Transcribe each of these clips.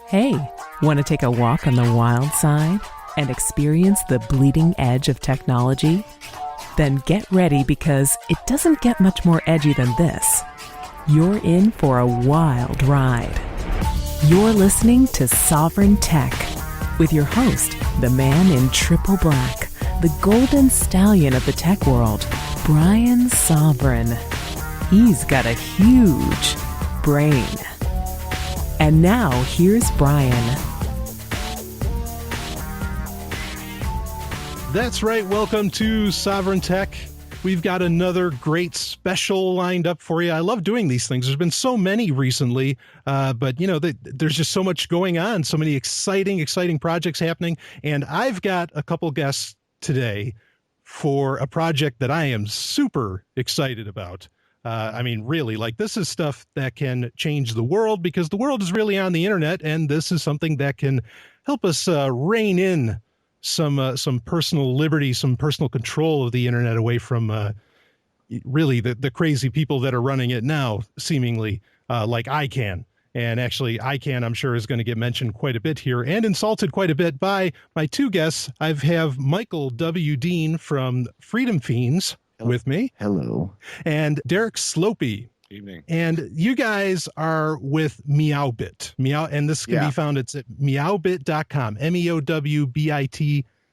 Hey, want to take a walk on the wild side and experience the bleeding edge of technology? Then get ready, because it doesn't get much more edgy than this. You're in for a wild ride. You're listening to Sovryn Tech with your host, the man in triple black, the Golden Stallion of the tech world, Brian Sovryn. He's got a huge brain. And now, here's Brian. That's right. Welcome to Sovryn Tech. We've got another great special lined up for you. I love doing these things. There's been so many recently, but, you know, there's just so much going on, so many exciting projects happening. And I've got a couple guests today for a project that I am super excited about. I mean, really, like, this is stuff that can change the world, because the world is really on the internet, and this is something that can help us rein in some personal liberty, some personal control of the internet away from really the crazy people that are running it now, seemingly, like ICANN. And actually, ICANN, I'm sure, is going to get mentioned quite a bit here and insulted quite a bit by my two guests. I have Michael W. Dean from Freedom Fiends with me. Hello. And Derrick Slopey. Evening. And you guys are with MeowBit. And this can be found, it's at meowbit.com,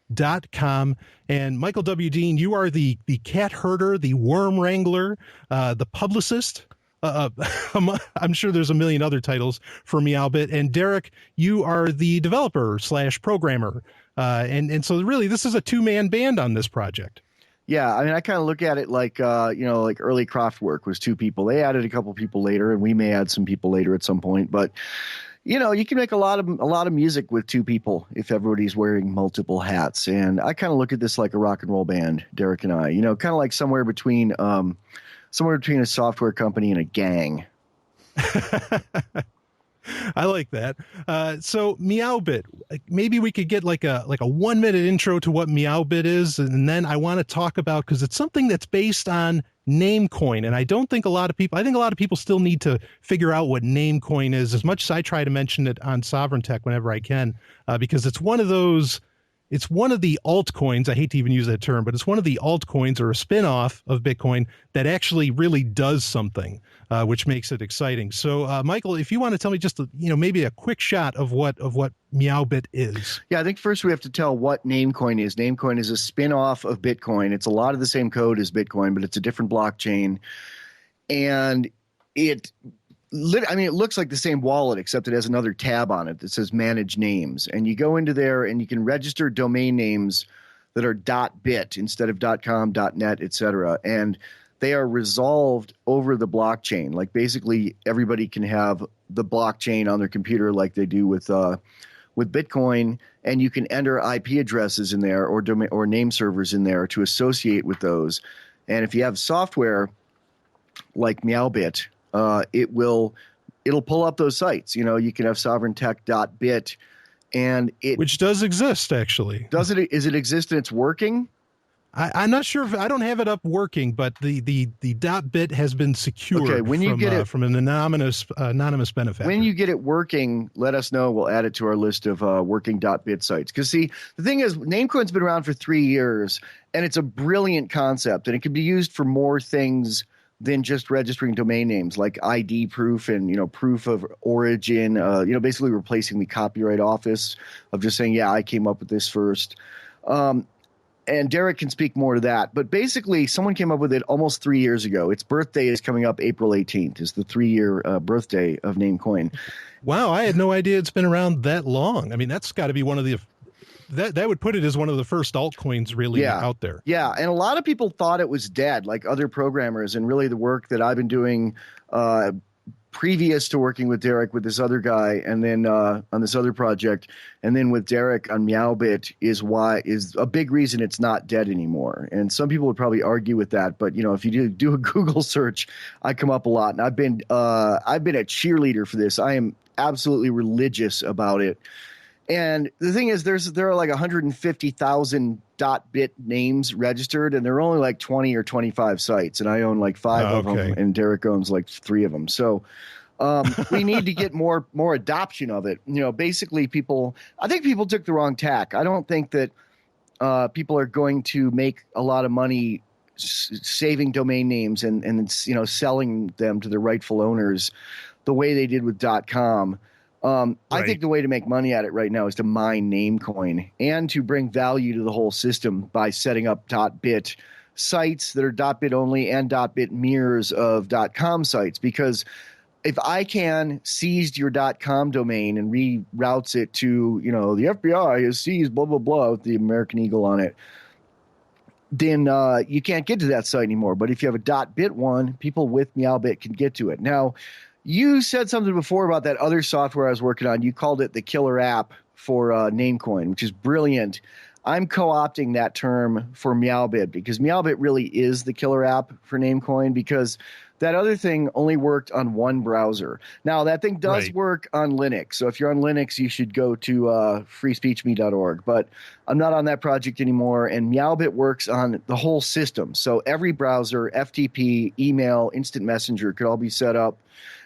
meowbit.com. And Michael W. Dean, you are the cat herder, the worm wrangler, the publicist. I'm sure there's a million other titles for MeowBit. And Derrick, you are the developer / programmer. And so really, this is a two-man band on this project. Yeah, I mean, I kind of look at it like, like early Kraftwerk was two people. They added a couple people later, and we may add some people later at some point. But, you know, you can make a lot of music with two people if everybody's wearing multiple hats. And I kind of look at this like a rock and roll band, Derrick and I. You know, kind of like somewhere between a software company and a gang. I like that. So MeowBit, maybe we could get like a 1 minute intro to what MeowBit is. And then I want to talk about, because it's something that's based on Namecoin. And I think a lot of people still need to figure out what Namecoin is, as much as I try to mention it on Sovryn Tech whenever I can, because it's one of the altcoins. I hate to even use that term, but it's one of the altcoins, or a spin-off of Bitcoin, that actually really does something, which makes it exciting. So, Michael, if you want to tell me just, maybe a quick shot of what MeowBit is. Yeah, I think first we have to tell what Namecoin is. Namecoin is a spin-off of Bitcoin. It's a lot of the same code as Bitcoin, but it's a different blockchain. And it looks like the same wallet, except it has another tab on it that says Manage Names. And you go into there and you can register domain names that are .bit instead of .com, .net, etc. And they are resolved over the blockchain. Like, basically everybody can have the blockchain on their computer like they do with Bitcoin, and you can enter IP addresses in there or name servers in there to associate with those. And if you have software like MeowBit, it'll pull up those sites. You know, you can have sovereigntech.bit, and which does exist, actually. Does it? Is it exist and it's working? I'm not sure if I don't have it up working, but the .bit has been secured. Okay, when you get it from an anonymous benefactor. When you get it working, let us know. We'll add it to our list of working .bit sites. Because, see, the thing is, Namecoin's been around for 3 years, and it's a brilliant concept, and it can be used for more things than just registering domain names, like ID proof and, proof of origin, basically replacing the Copyright Office of just saying, yeah, I came up with this first. And Derrick can speak more to that. But basically, someone came up with it almost 3 years ago. Its birthday is coming up April 18th, is the 3-year birthday of Namecoin. Wow, I had no idea it's been around that long. I mean, that's got to be one of the... That would put it as one of the first altcoins really out there. Yeah, and a lot of people thought it was dead, like other programmers, and really the work that I've been doing previous to working with Derrick with this other guy, and then on this other project, and then with Derrick on MeowBit is a big reason it's not dead anymore. And some people would probably argue with that, but if you do a Google search, I come up a lot, and I've been a cheerleader for this. I am absolutely religious about it. And the thing is, there are like 150,000 .bit names registered, and there are only like 20 or 25 sites, and I own like 5 of them, and Derrick owns like 3 of them. So We need to get more adoption of it. Basically I think people took the wrong tack. I don't think that people are going to make a lot of money saving domain names and selling them to the rightful owners the way they did with .com. Right. I think the way to make money at it right now is to mine Namecoin and to bring value to the whole system by setting up .bit sites that are .bit only and .bit mirrors of .com sites. Because if I can seize your .com domain and reroutes it to, the FBI has seized blah, blah, blah with the American Eagle on it, then you can't get to that site anymore. But if you have a .bit one, people with MeowBit can get to it. Now, you said something before about that other software I was working on. You called it the killer app for Namecoin, which is brilliant. I'm co-opting that term for MeowBit because MeowBit really is the killer app for Namecoin because that other thing only worked on one browser. Now, that thing does work on Linux. So if you're on Linux, you should go to freespeechme.org. But I'm not on that project anymore, and MeowBit works on the whole system. So every browser, FTP, email, instant messenger could all be set up.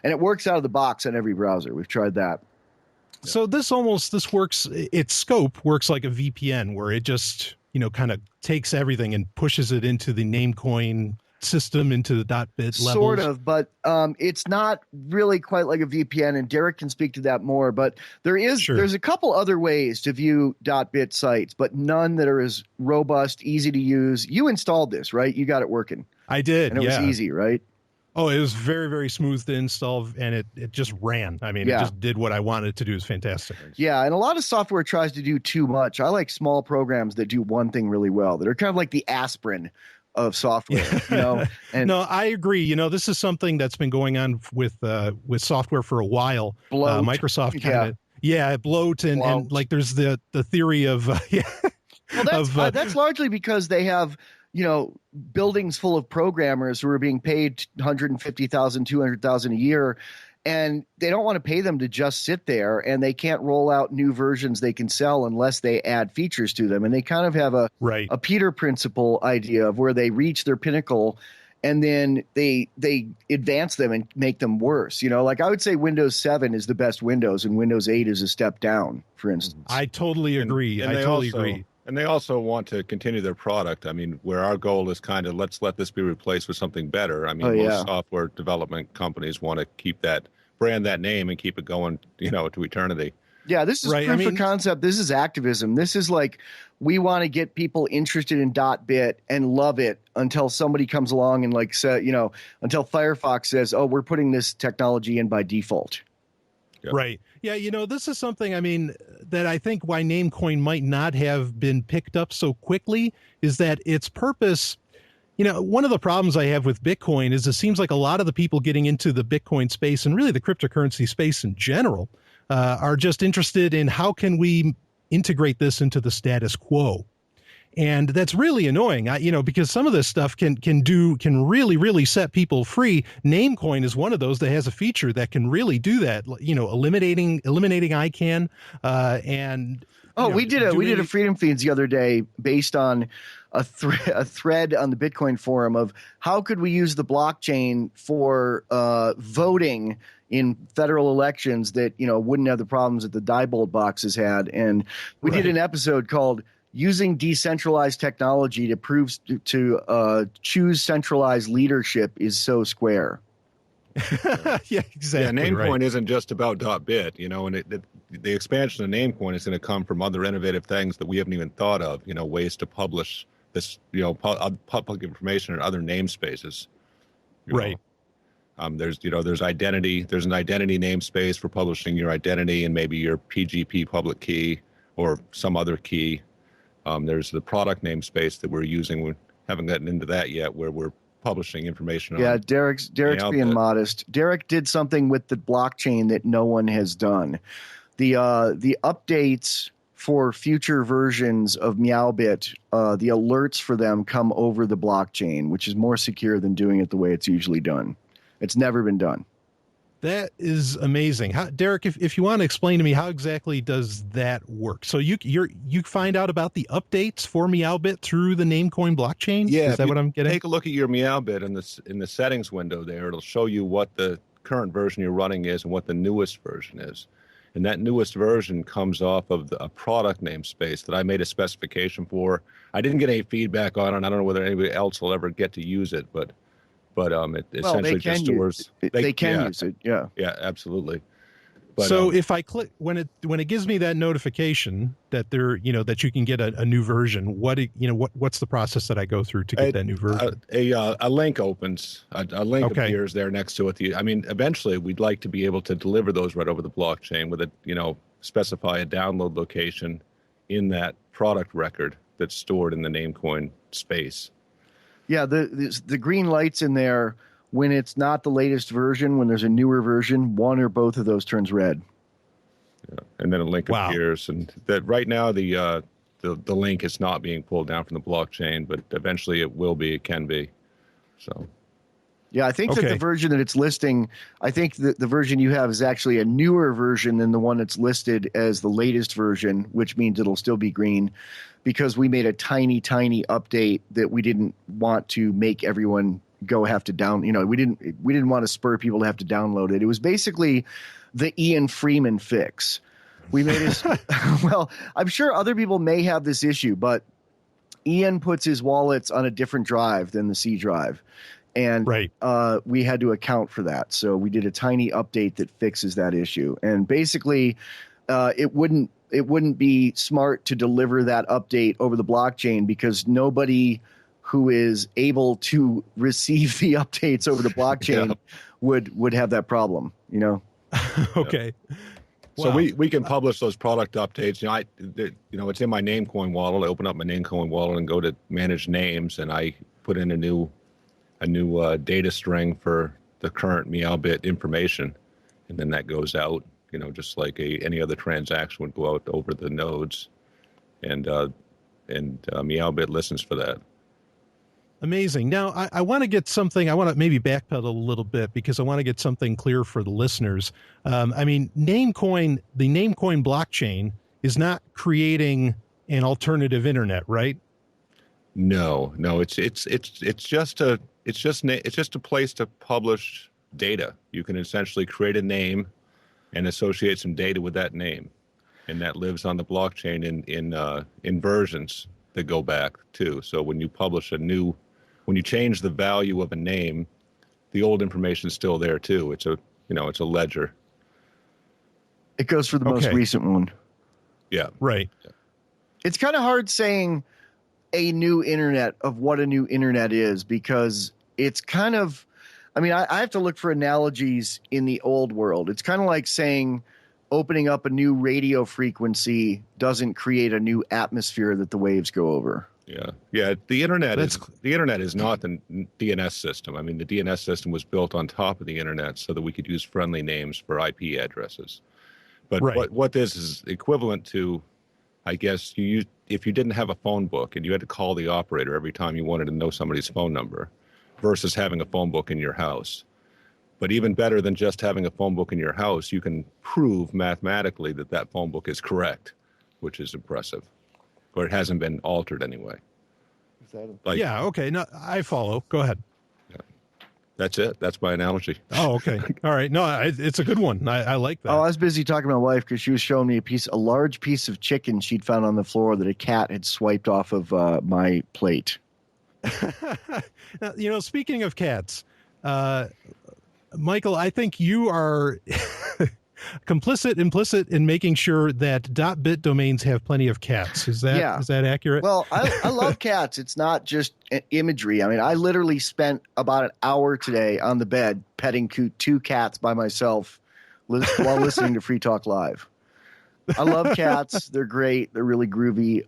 And it works out of the box on every browser. We've tried that. So this works, its scope works like a VPN where it just, kind of takes everything and pushes it into the Namecoin system, into the .bit levels. Sort of, but it's not really quite like a VPN, and Derrick can speak to that more. But there's a couple other ways to view .bit sites, but none that are as robust, easy to use. You installed this, right? You got it working. I did, and it was easy, right? Oh, it was very, very smooth to install, and it just ran. I mean, it just did what I wanted it to do. It was fantastic. Yeah, and a lot of software tries to do too much. I like small programs that do one thing really well, that are kind of like the aspirin of software. And no, I agree. This is something that's been going on with software for a while. Bloat. Microsoft kind of bloat and like there's the theory of Well, that's largely because they have buildings full of programmers who are being paid $150,000, $200,000 a year, and they don't want to pay them to just sit there, and they can't roll out new versions they can sell unless they add features to them. And they kind of have a Peter principle idea of where they reach their pinnacle and then they advance them and make them worse. Like I would say Windows 7 is the best Windows and Windows 8 is a step down, for instance. I totally agree. I totally agree. And they also want to continue their product. I mean, where our goal is kind of let's let this be replaced with something better. I mean, most software development companies want to keep that brand, that name, and keep it going, to eternity. Yeah, this is proof of concept. This is activism. This is like we want to get people interested in .bit and love it until somebody comes along and until Firefox says, "Oh, we're putting this technology in by default." Yep. Right. Yeah, this is something, that I think why Namecoin might not have been picked up so quickly is that its purpose, one of the problems I have with Bitcoin is it seems like a lot of the people getting into the Bitcoin space and really the cryptocurrency space in general are just interested in how can we integrate this into the status quo. And that's really annoying, because some of this stuff can really, really set people free. Namecoin is one of those that has a feature that can really do that, eliminating ICANN. We did a Freedom Feeds the other day based on a thread on the Bitcoin forum of how could we use the blockchain for voting in federal elections that, wouldn't have the problems that the Diebold boxes had. And we did an episode called Using Decentralized Technology to Choose Centralized Leadership is So Square. Yeah, exactly. Yeah, Namecoin isn't just about .bit, and the expansion of Namecoin is going to come from other innovative things that we haven't even thought of, ways to publish this, public information in other namespaces. Right. There's identity. There's an identity namespace for publishing your identity and maybe your PGP public key or some other key. There's the product namespace that we're using. We haven't gotten into that yet, where we're publishing information. Yeah, Derrick's being modest. Derrick did something with the blockchain that no one has done. The updates for future versions of MeowBit, the alerts for them come over the blockchain, which is more secure than doing it the way it's usually done. It's never been done. That is amazing. Derrick, if you want to explain to me, how exactly does that work? So you find out about the updates for MeowBit through the Namecoin blockchain? Yeah. Is that what I'm getting? Take a look at your MeowBit in the settings window there. It'll show you what the current version you're running is and what the newest version is. And that newest version comes off of a product namespace that I made a specification for. I didn't get any feedback on it. I don't know whether anybody else will ever get to use it, but it essentially just stores. They can use it. Yeah. Yeah, absolutely. But, so if I click when it gives me that notification that that you can get a new version, what's the process that I go through to get that new version? A link opens, a link appears there next to it. I mean, eventually we'd like to be able to deliver those right over the blockchain with specify a download location in that product record that's stored in the Namecoin space. Yeah, the green lights in there. When it's not the latest version, when there's a newer version, one or both of those turns red. Yeah. And then a link appears, and that right now the link is not being pulled down from the blockchain, but eventually it will be. It can be. So. Yeah, I think that the version that it's listing, I think that the version you have is actually a newer version than the one that's listed as the latest version, which means it'll still be green, because we made a tiny update that we didn't want to make everyone have to down. We didn't want to spur people to have to download it. It was basically the Ian Freeman fix. We made it. Well, I'm sure other people may have this issue, but Ian puts his wallets on a different drive than the C drive. And we had to account for that. So we did a tiny update that fixes that issue. And basically, it wouldn't be smart to deliver that update over the blockchain, because nobody who is able to receive the updates over the blockchain would have that problem, Okay. So we can publish those product updates. It's in my Namecoin wallet. I open up my Namecoin wallet and go to manage names, and I put in a new data string for the current MeowBit information, and then that goes out, just like any other transaction would go out over the nodes, and MeowBit listens for that. Amazing. Now, I want to get something. I want to maybe backpedal a little bit, because I want to get something clear for the listeners. I mean, the Namecoin blockchain is not creating an alternative internet, right? No. It's just a place to publish data. You can essentially create a name and associate some data with that name, and that lives on the blockchain in versions that go back too. So when you publish when you change the value of a name, the old information is still there too. It's a ledger. It goes for the most recent one. Yeah. Right. Yeah. It's kind of hard saying a new internet of what a new internet is, because it's kind of, I have to look for analogies in the old world. It's kind of like saying opening up a new radio frequency doesn't create a new atmosphere that the waves go over. Yeah. The internet is not the DNS system. I mean, the DNS system was built on top of the internet so that we could use friendly names for IP addresses. But what this is equivalent to, I guess, if you didn't have a phone book and you had to call the operator every time you wanted to know somebody's phone number, versus having a phone book in your house. But even better than just having a phone book in your house, you can prove mathematically that phone book is correct, which is impressive. Or it hasn't been altered anyway. No, I follow. Go ahead. Yeah. That's it. That's my analogy. Oh, okay. All right. No, it's a good one. I like that. Oh, I was busy talking to my wife because she was showing me a large piece of chicken she'd found on the floor that a cat had swiped off of my plate. Now, speaking of cats, Michael, I think you are implicit in making sure that .bit domains have plenty of cats. Is that accurate? Well, I love cats. It's not just imagery. I literally spent about an hour today on the bed petting two cats by myself while listening to Free Talk Live. I love cats. They're great. They're really groovy.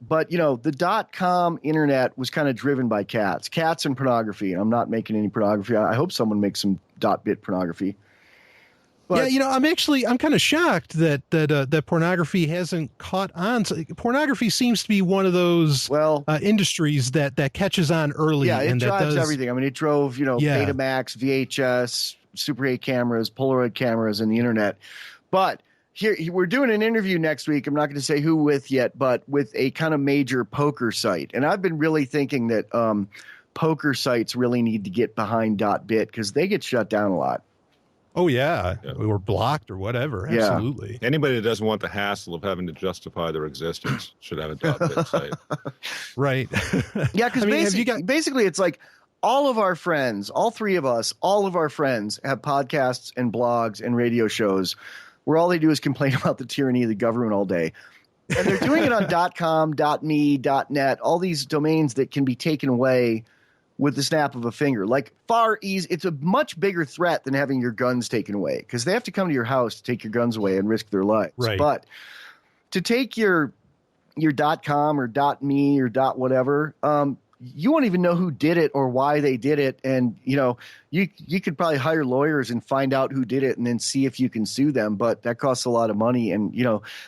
But the .com internet was kind of driven by cats and pornography. And I'm not making any pornography. I hope someone makes some .bit pornography. But, yeah, I'm kind of shocked that pornography hasn't caught on. So pornography seems to be one of those industries that catches on early. Yeah, it drives everything. It drove Betamax, VHS, Super 8 cameras, Polaroid cameras, and the internet. But here we're doing an interview next week. I'm not going to say who with yet, but with a kind of major poker site. And I've been really thinking that poker sites really need to get behind .bit because they get shut down a lot. Oh yeah, or blocked or whatever. Yeah. Absolutely. Anybody that doesn't want the hassle of having to justify their existence should have a .bit site. Right. Yeah, because basically it's like all of our friends, all three of us, all of our friends have podcasts and blogs and radio shows where all they do is complain about the tyranny of the government all day. And they're doing it on .com, .me, .net, all these domains that can be taken away with the snap of a finger. Like far easy. It's a much bigger threat than having your guns taken away, because they have to come to your house to take your guns away and risk their lives. Right. But to take your .com or .me or whatever, you won't even know who did it or why they did it. And, you could probably hire lawyers and find out who did it and then see if you can sue them. But that costs a lot of money. And,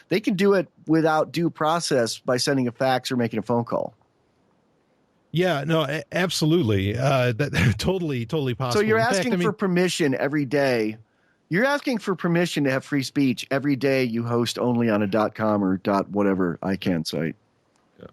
they can do it without due process by sending a fax or making a phone call. Yeah, no, absolutely. That totally possible. So you're asking for permission every day. You're asking for permission to have free speech every day you host only on a .com or .whatever ICANN site.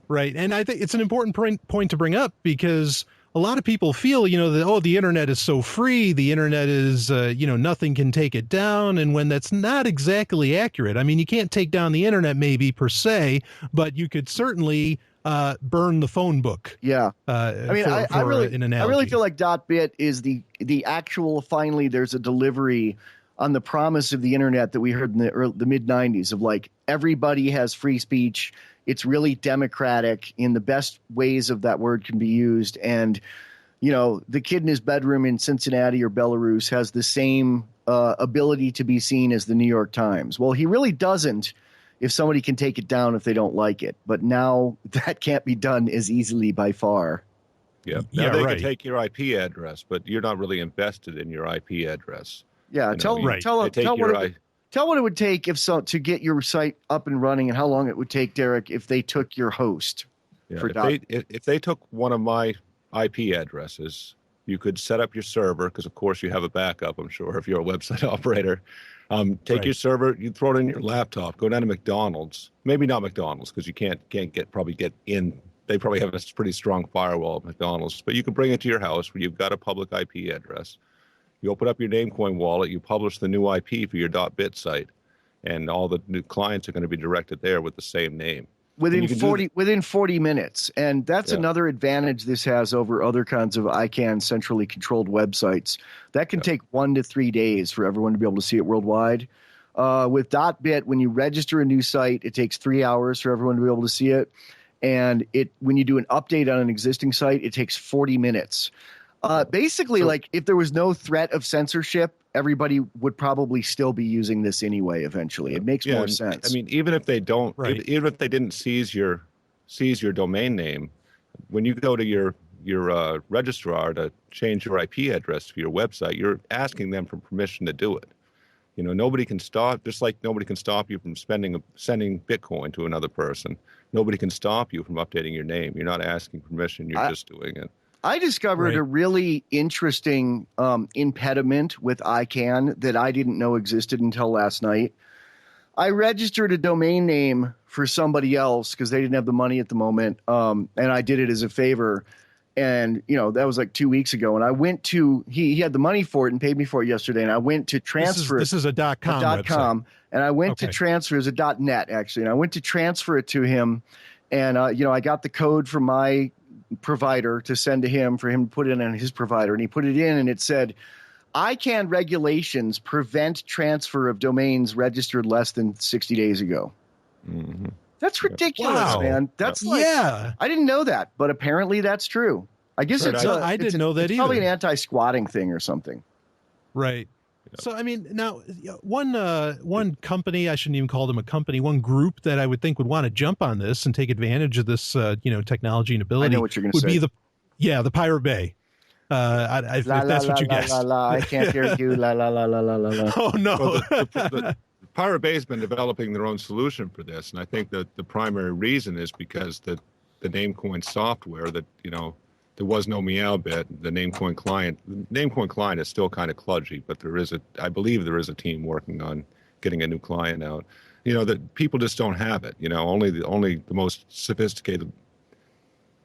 Right. And I think it's an important point to bring up, because a lot of people feel, that, the internet is so free. The internet is, nothing can take it down. And when that's not exactly accurate. I mean, you can't take down the internet maybe per se, but you could certainly burn the phone book. Yeah. I really feel like .bit is the actual, finally, there's a delivery on the promise of the internet that we heard in the mid 90s of like, everybody has free speech. It's really democratic in the best ways of that word can be used. And, the kid in his bedroom in Cincinnati or Belarus has the same ability to be seen as the New York Times. Well, he really doesn't if somebody can take it down if they don't like it. But now that can't be done as easily by far. Yeah. Now they can take your IP address, but you're not really invested in your IP address. Yeah. Tell what it would take to get your site up and running, and how long it would take, Derrick, if they took your host. Yeah, if they took one of my IP addresses, you could set up your server, because of course you have a backup, I'm sure, if you're a website operator. Take your server, you throw it in your laptop, go down to McDonald's. Maybe not McDonald's, because you can't get in. They probably have a pretty strong firewall at McDonald's, but you can bring it to your house where you've got a public IP address. You open up your Namecoin wallet, you publish the new IP for your .bit site, and all the new clients are going to be directed there with the same name. Within 40 minutes. And that's another advantage this has over other kinds of ICANN centrally controlled websites. That can take 1 to 3 days for everyone to be able to see it worldwide. With .bit, when you register a new site, it takes 3 hours for everyone to be able to see it. And when you do an update on an existing site, it takes 40 minutes. Basically, like if there was no threat of censorship, everybody would probably still be using this anyway. Eventually, it makes more sense. I mean, even if they don't, even if they didn't seize your domain name, when you go to your registrar to change your IP address for your website, you're asking them for permission to do it. Nobody can stop. Just like nobody can stop you from sending Bitcoin to another person. Nobody can stop you from updating your name. You're not asking permission. You're just doing it. I discovered a really interesting impediment with ICANN that I didn't know existed until last night. I registered a domain name for somebody else because they didn't have the money at the moment, and I did it as a favor. And, that was like 2 weeks ago. And I went to he had the money for it and paid me for it yesterday. And I went to transfer This is a .com website. And I went to transfer as a .net, actually. And I went to transfer it to him. And, I got the code from my provider to send to him for him to put it in on his provider. And he put it in and it said, ICANN regulations prevent transfer of domains registered less than 60 days ago. Mm-hmm. That's ridiculous, man. That's I didn't know that, but apparently that's true. I guess I didn't know that it's either. Probably an anti-squatting thing or something. Right. So, I mean, now one company, I shouldn't even call them a company, one group that I would think would want to jump on this and take advantage of this, technology and ability. I know what you're going to say. Would be the Pirate Bay. If that's what you guessed. I can't hear you. La la la la la la. Oh no. Well, the Pirate Bay has been developing their own solution for this, and I think that the primary reason is because the Namecoin software that there was no MeowBit, the Namecoin client. The Namecoin client is still kind of kludgy, but I believe there is a team working on getting a new client out. That people just don't have it. Only the most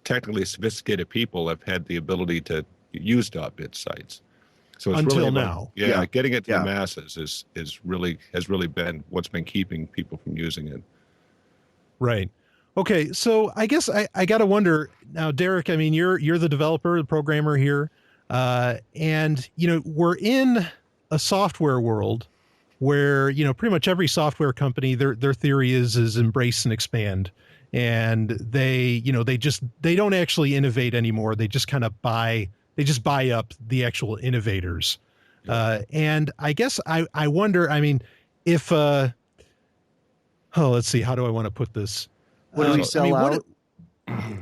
technically sophisticated people have had the ability to use .bit sites. So it's until really now. getting it to the masses has really been what's been keeping people from using it. Right. Okay. So I guess I got to wonder now, Derrick, I mean, you're the developer, the programmer here. And we're in a software world where, pretty much every software company, their theory is embrace and expand. And they don't actually innovate anymore. They just kind of buy up the actual innovators. And I guess I wonder, I mean, if, let's see, how do I want to put this? What do we sell out?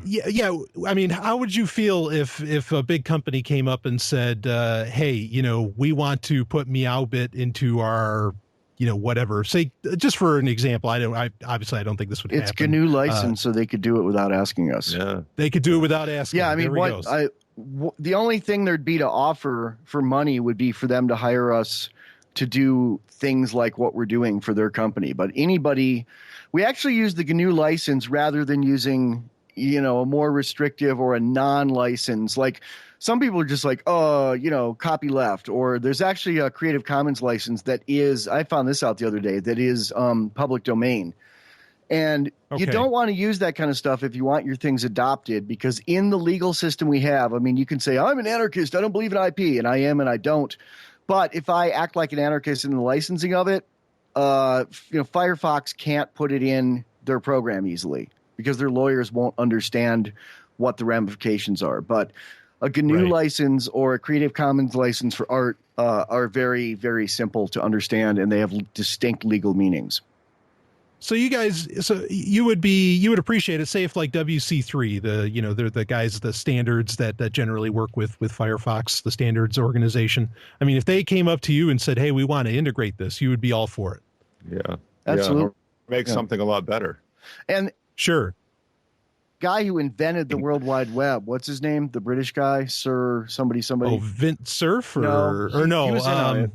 Yeah. I mean, how would you feel if a big company came up and said, hey, we want to put MeowBit into our, whatever, say, just for an example, I don't think this would happen. It's GNU license, so they could do it without asking us. Yeah. They could do it without asking. Yeah. I mean, the only thing there'd be to offer for money would be for them to hire us to do things like what we're doing for their company. But we actually use the GNU license rather than using, a more restrictive or a non-license. Like some people are just like, copy left, or there's actually a Creative Commons license that is, I found this out the other day, that is public domain. And you don't want to use that kind of stuff if you want your things adopted, because in the legal system we have, I mean, you can say, I'm an anarchist, I don't believe in IP, and I am and I don't. But if I act like an anarchist in the licensing of it, Firefox can't put it in their program easily because their lawyers won't understand what the ramifications are. But a GNU license or a Creative Commons license for art are very, very simple to understand, and they have distinct legal meanings. So you would appreciate it, say if like WC3, they're the guys, the standards that generally work with Firefox, the standards organization. I mean, if they came up to you and said, hey, we want to integrate this, you would be all for it. Yeah. Absolutely. Make something a lot better. And sure. Guy who invented the World Wide Web, what's his name? The British guy, Sir somebody. Oh, Vint Cerf no. He was in on it.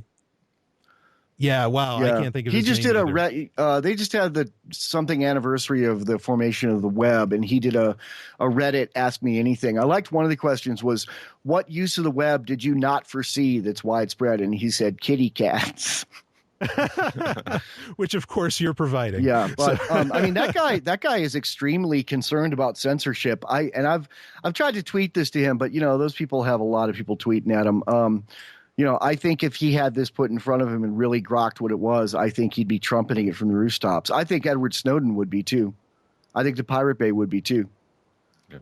Yeah, wow, yeah. I can't think of his name. He just did they just had the something anniversary of the formation of the web, and he did a Reddit Ask Me Anything. I liked one of the questions was, what use of the web did you not foresee that's widespread? And he said kitty cats. Which of course you're providing. Yeah, but I mean that guy is extremely concerned about censorship. I've tried to tweet this to him, but those people have a lot of people tweeting at him. I think if he had this put in front of him and really grokked what it was, I think he'd be trumpeting it from the rooftops. I think Edward Snowden would be too. I think the Pirate Bay would be too. Yeah.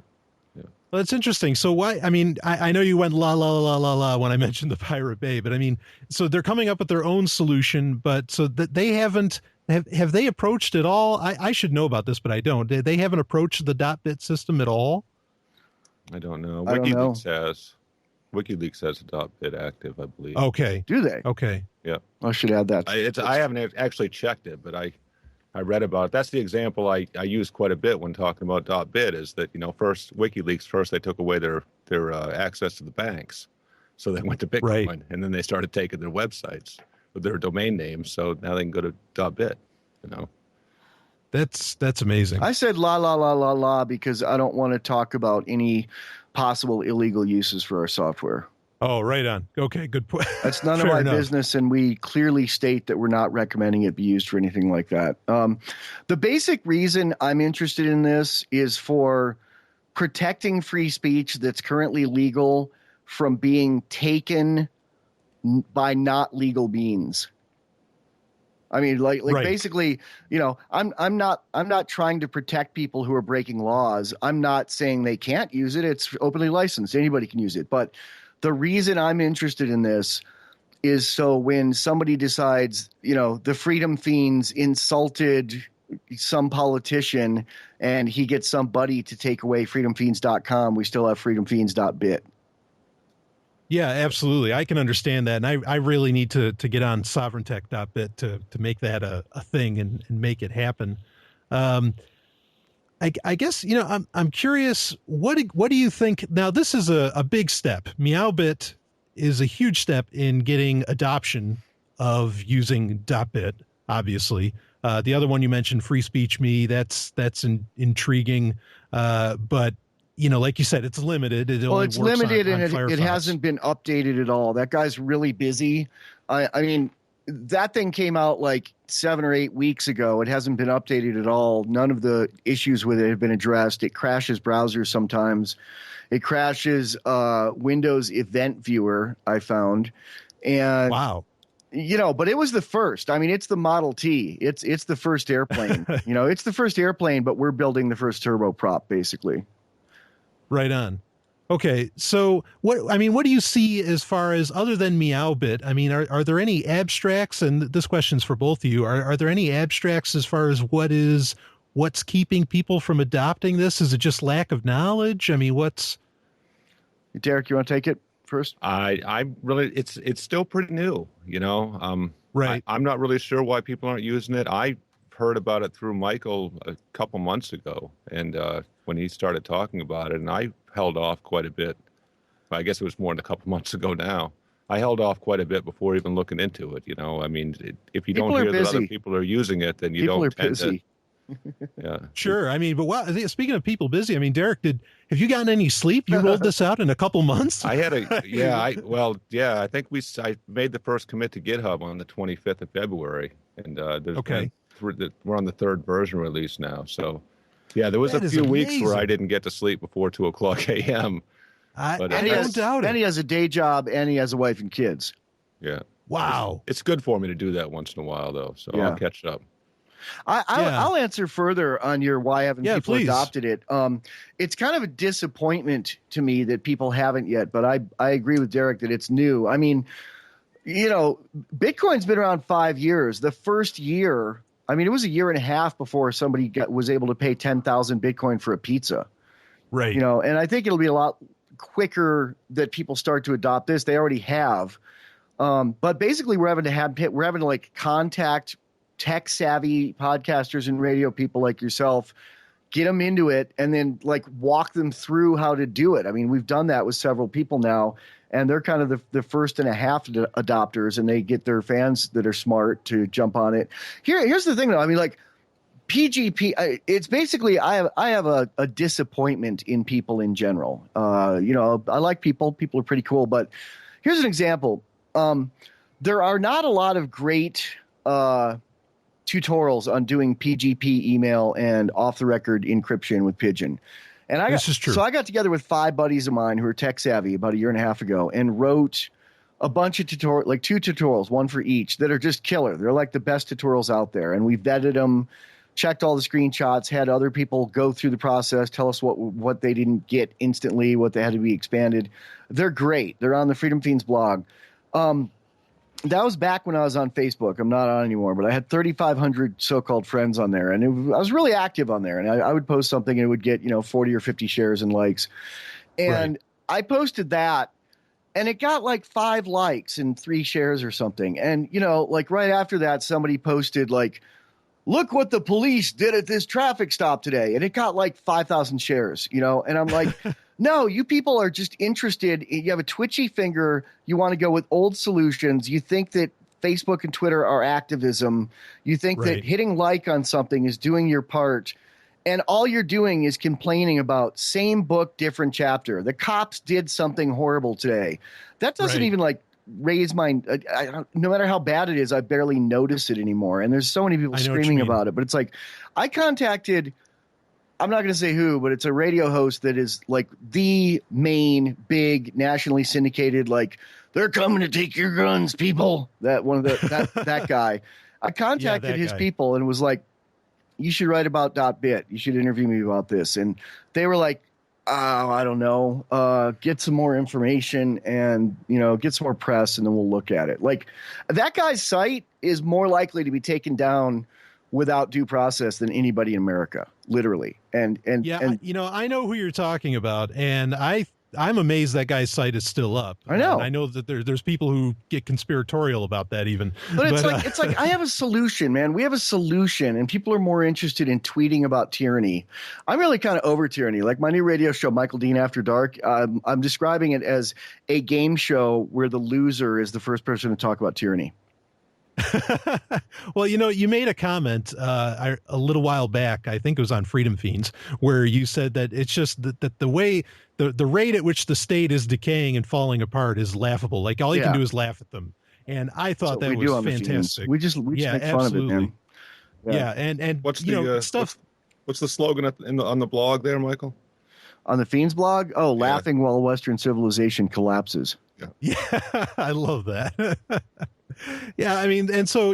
Well, that's interesting. So why? I mean, I know you went la la la la la when I mentioned the Pirate Bay, but I mean, so they're coming up with their own solution, but so that they haven't have they approached it all? I should know about this, but I don't. They haven't approached the .bit system at all. I don't know. WikiLeaks has. WikiLeaks has a .bit active, I believe. Okay. Do they? Okay. Yeah. I should add that. I haven't actually checked it, but I read about it. That's the example I use quite a bit when talking about .bit is that, first WikiLeaks, they took away their access to the banks. So they went to Bitcoin, and then they started taking their websites with their domain names. So now they can go to .bit, That's amazing. I said la la la la la because I don't want to talk about any possible illegal uses for our software. Oh, right on. Okay, good point. That's none of my business, and we clearly state that we're not recommending it be used for anything like that. The basic reason I'm interested in this is for protecting free speech that's currently legal from being taken by not legal means. I mean, basically, I'm not trying to protect people who are breaking laws. I'm not saying they can't use it. It's openly licensed. Anybody can use it. But the reason I'm interested in this is so when somebody decides, the freedom fiends insulted some politician and he gets somebody to take away freedomfiends.com, we still have freedomfiends.bit. Yeah, absolutely. I can understand that. And I really need to get on sovereigntech.bit to make that a thing and make it happen. I guess, I'm curious, what do you think? Now, this is a big step. MeowBit is a huge step in getting adoption of using .bit, obviously. The other one you mentioned, Free Speech Me, that's intriguing. But like you said, it's limited. Well, it's limited, and it hasn't been updated at all. That guy's really busy. I mean, that thing came out like 7 or 8 weeks ago. It hasn't been updated at all. None of the issues with it have been addressed. It crashes browsers sometimes. It crashes Windows Event Viewer, I found. And wow. But it was the first. I mean, it's the Model T. It's the first airplane. It's the first airplane, but we're building the first turboprop, basically. Right on. Okay, so what do you see as far as, other than MeowBit? I mean, are there any abstracts? And this question's for both of you. Are there any abstracts as far as what's keeping people from adopting this? Is it just lack of knowledge? I mean, Derrick, you want to take it first? I really, it's still pretty new, Right. I'm not really sure why people aren't using it. I heard about it through Michael a couple months ago, and when he started talking about it, and I held off quite a bit. I guess it was more than a couple months ago now. I held off quite a bit before even looking into it. I mean, if you don't hear that other people are using it, then you don't tend to. Yeah. Sure. I mean, but wow, speaking of people busy, I mean, Derrick, have you gotten any sleep? You rolled this out in a couple months? I had I think I made the first commit to GitHub on the 25th of February, and we're on the 3rd version release now. So yeah, there was a few weeks where I didn't get to sleep before 2:00 a.m. I don't doubt it. And he has a day job, and he has a wife and kids. Yeah. Wow. It's good for me to do that once in a while, though. So I'll catch up. I'll answer further on your why haven't people adopted it. It's kind of a disappointment to me that people haven't yet, but I agree with Derrick that it's new. I mean, Bitcoin's been around 5 years. The first year, I mean, it was a year and a half before somebody was able to pay 10,000 Bitcoin for a pizza. Right. And I think it'll be a lot quicker that people start to adopt this. They already have. But basically we're having to like contact tech savvy podcasters and radio people like yourself, get them into it, and then like walk them through how to do it. I mean, we've done that with several people now, and they're kind of the first and a half adopters, and they get their fans that are smart to jump on it. Here's the thing though. I mean, like PGP, it's basically, I have a disappointment in people in general. I like people. People are pretty cool, but here's an example. There are not a lot of great tutorials on doing PGP email and off-the-record encryption with Pigeon. And this is true. So I got together with 5 buddies of mine who are tech savvy about a year and a half ago and wrote a bunch of tutorials, like 2 tutorials, one for each, that are just killer. They're like the best tutorials out there. And we vetted them, checked all the screenshots, had other people go through the process, tell us what they didn't get instantly, what they had to be expanded. They're great. They're on the Freedom Fiends blog. That was back when I was on Facebook. I'm not on anymore, but I had 3,500 so-called friends on there, and I was really active on there. And I would post something, and it would get 40 or 50 shares and likes. And I posted that, and it got like 5 likes and 3 shares or something. And like right after that, somebody posted like, "Look what the police did at this traffic stop today," and it got like 5,000 shares. And I'm like. No, you people are just interested. You have a twitchy finger. You want to go with old solutions. You think that Facebook and Twitter are activism. You think that hitting like on something is doing your part. And all you're doing is complaining about same book, different chapter. The cops did something horrible today. That doesn't even like raise my no matter how bad it is, I barely notice it anymore. And there's so many people screaming about it. But it's like I contacted – I'm not going to say who, but it's a radio host that is like the main big nationally syndicated, like they're coming to take your guns, people. That that guy. I contacted his people and was like, you should write about .bit. You should interview me about this. And they were like, oh, I don't know, get some more information and, get some more press and then we'll look at it. Like that guy's site is more likely to be taken down without due process than anybody in America, literally. And I know who you're talking about, and I'm amazed that guy's site is still up. I know. And I know that there's people who get conspiratorial about that even. But it's like I have a solution, man. We have a solution, and people are more interested in tweeting about tyranny. I'm really kind of over tyranny. Like my new radio show, Michael Dean After Dark, I'm describing it as a game show where the loser is the first person to talk about tyranny. Well, you made a comment a little while back, I think it was on Freedom Fiends, where you said that it's just that the way the rate at which the state is decaying and falling apart is laughable. Like all you can do is laugh at them. And I thought that was fantastic. We just make fun of it, man. Yeah, and what's the stuff. What's the slogan on the blog there, Michael? On the Fiends blog? Oh, laughing while Western civilization collapses. Yeah, I love that. Yeah, I mean, and so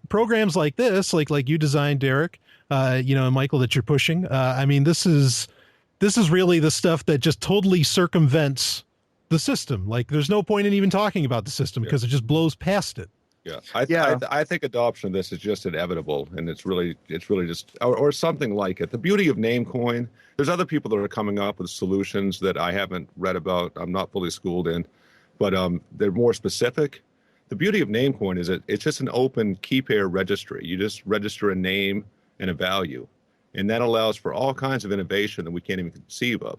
programs like this, like you designed, Derrick, and Michael, that you're pushing. I mean, this is really the stuff that just totally circumvents the system. Like, there's no point in even talking about the system because it just blows past it. Yeah, I think adoption of this is just inevitable, and it's really just or something like it. The beauty of Namecoin, there's other people that are coming up with solutions that I haven't read about. I'm not fully schooled in, but they're more specific. The beauty of Namecoin is that it's just an open key pair registry. You just register a name and a value, and that allows for all kinds of innovation that we can't even conceive of.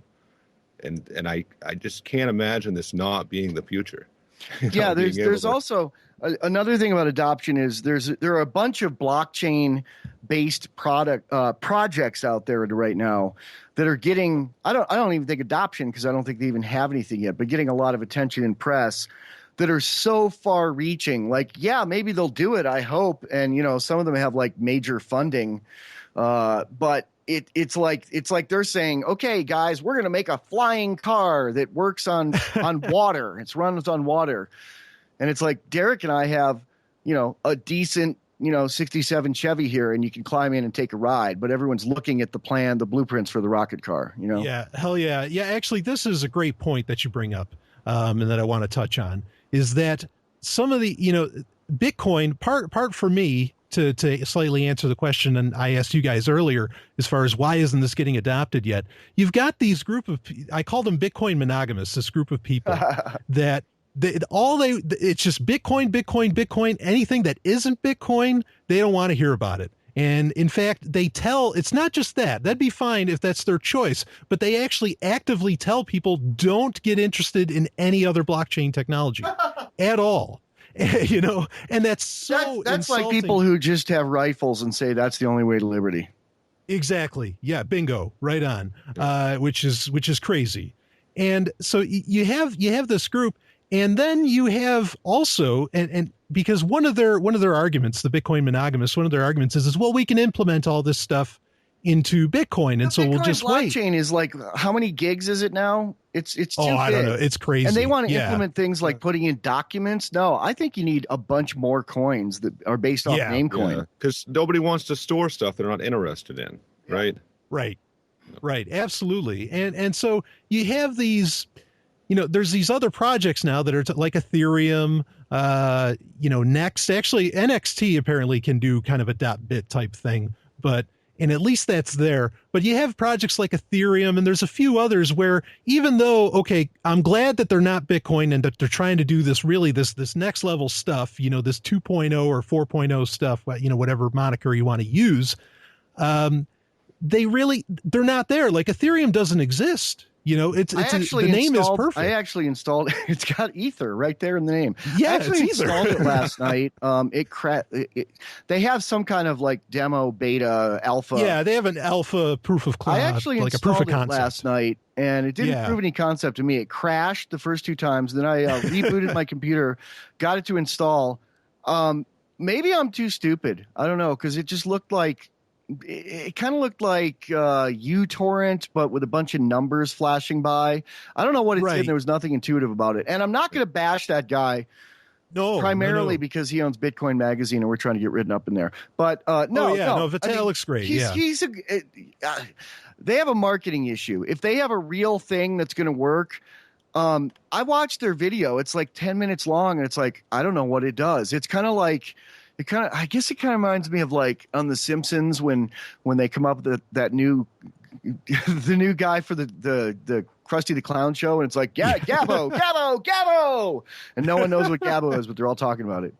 And I just can't imagine this not being the future. Yeah, there's also another thing about adoption is there are a bunch of blockchain based projects out there right now that are getting I don't even think adoption, because I don't think they even have anything yet, but getting a lot of attention in press that are so far reaching. Like, yeah, maybe they'll do it, I hope, and some of them have like major funding, but it's like they're saying, okay, guys, we're going to make a flying car that works on water. It runs on water. And it's like, Derrick and I have, a decent, 67 Chevy here, and you can climb in and take a ride, but everyone's looking at the blueprints for the rocket car, Yeah, hell yeah. Yeah, actually, this is a great point that you bring up, and that I want to touch on, is that some of the, Bitcoin, part for me, to slightly answer the question, and I asked you guys earlier, as far as why isn't this getting adopted yet? You've got these group of, I call them Bitcoin monogamists, this group of people that it's just Bitcoin, Bitcoin, Bitcoin. Anything that isn't Bitcoin, they don't want to hear about it. And in fact, it's not just that. That'd be fine if that's their choice, but they actually actively tell people, don't get interested in any other blockchain technology at all. And that's like people who just have rifles and say that's the only way to liberty. Exactly. Yeah. Bingo. Right on. Which is crazy. And so you have this group, and then you have also, and because one of their arguments, the Bitcoin monogamists, one of their arguments is, well, we can implement all this stuff into Bitcoin, and so we'll just wait. Blockchain is like, how many gigs is it now? It's too big. I don't know. It's crazy. And they want to implement things like putting in documents. No, I think you need a bunch more coins that are based off Namecoin. Because nobody wants to store stuff they're not interested in, right? Right. Absolutely. And so you have these, there's these other projects now that are like Ethereum, Next. Actually, NXT apparently can do kind of a .bit type thing, and at least that's there. But you have projects like Ethereum, and there's a few others where, even though, okay, I'm glad that they're not Bitcoin and that they're trying to do this next level stuff, this 2.0 or 4.0 stuff, whatever moniker you want to use, they're not there. Like Ethereum doesn't exist. The name is perfect. I actually installed it. It's got Ether right there in the name. Yeah, I actually it's installed it last night. They have some kind of like demo, beta, alpha. Yeah, they have an alpha proof of concept. I actually like installed a proof of it last night, and it didn't prove any concept to me. It crashed the first 2 times. Then I rebooted my computer, got it to install. Maybe I'm too stupid. I don't know, because it just looked like, it kind of looked like uTorrent, but with a bunch of numbers flashing by. I don't know what it did. There was nothing intuitive about it. And I'm not going to bash that guy. Primarily because he owns Bitcoin Magazine, and we're trying to get written up in there. But Vital looks great. They have a marketing issue. If they have a real thing that's going to work, I watched their video. It's like 10 minutes long, and it's like, I don't know what it does. It's kind of like, I guess it kind of reminds me of like on The Simpsons when they come up with that new, the new guy for the Krusty the Clown show, and it's like, Gabbo, and no one knows what Gabbo is, but they're all talking about it.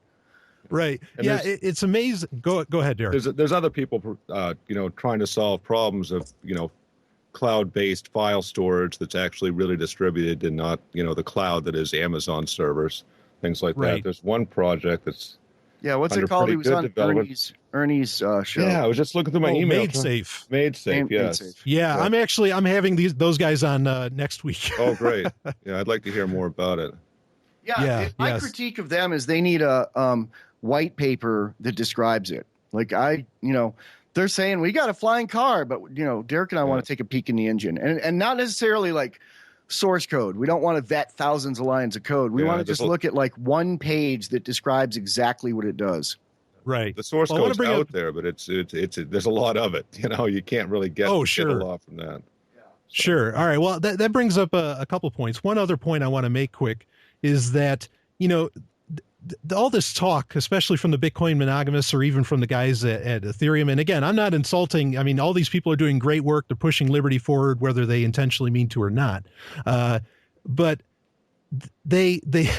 Right. And it's amazing. Go ahead, Derrick. There's other people, trying to solve problems of, cloud-based file storage that's actually really distributed and not, the cloud that is Amazon servers, things like that. There's one project that's Yeah, what's under it called? pretty He was good on development. Ernie's show. Yeah, I was just looking through my email. Made Safe. Made Safe, yes. Safe. Yeah, I'm having those guys on next week. Oh, great. Yeah, I'd like to hear more about it. Yeah, my critique of them is they need a white paper that describes it. Like they're saying we got a flying car, but Derrick and I want to take a peek in the engine, and not necessarily like source code. We don't want to vet thousands of lines of code. We want to just look at like one page that describes exactly what it does. Right. The source code's out there, but it's there's a lot of it. You can't really get a lot from that. Yeah. Sure. All right. Well, that brings up a couple points. One other point I want to make quick is that all this talk, especially from the Bitcoin monogamists or even from the guys at Ethereum. And again, I'm not insulting. I mean, all these people are doing great work. They're pushing liberty forward, whether they intentionally mean to or not. But there's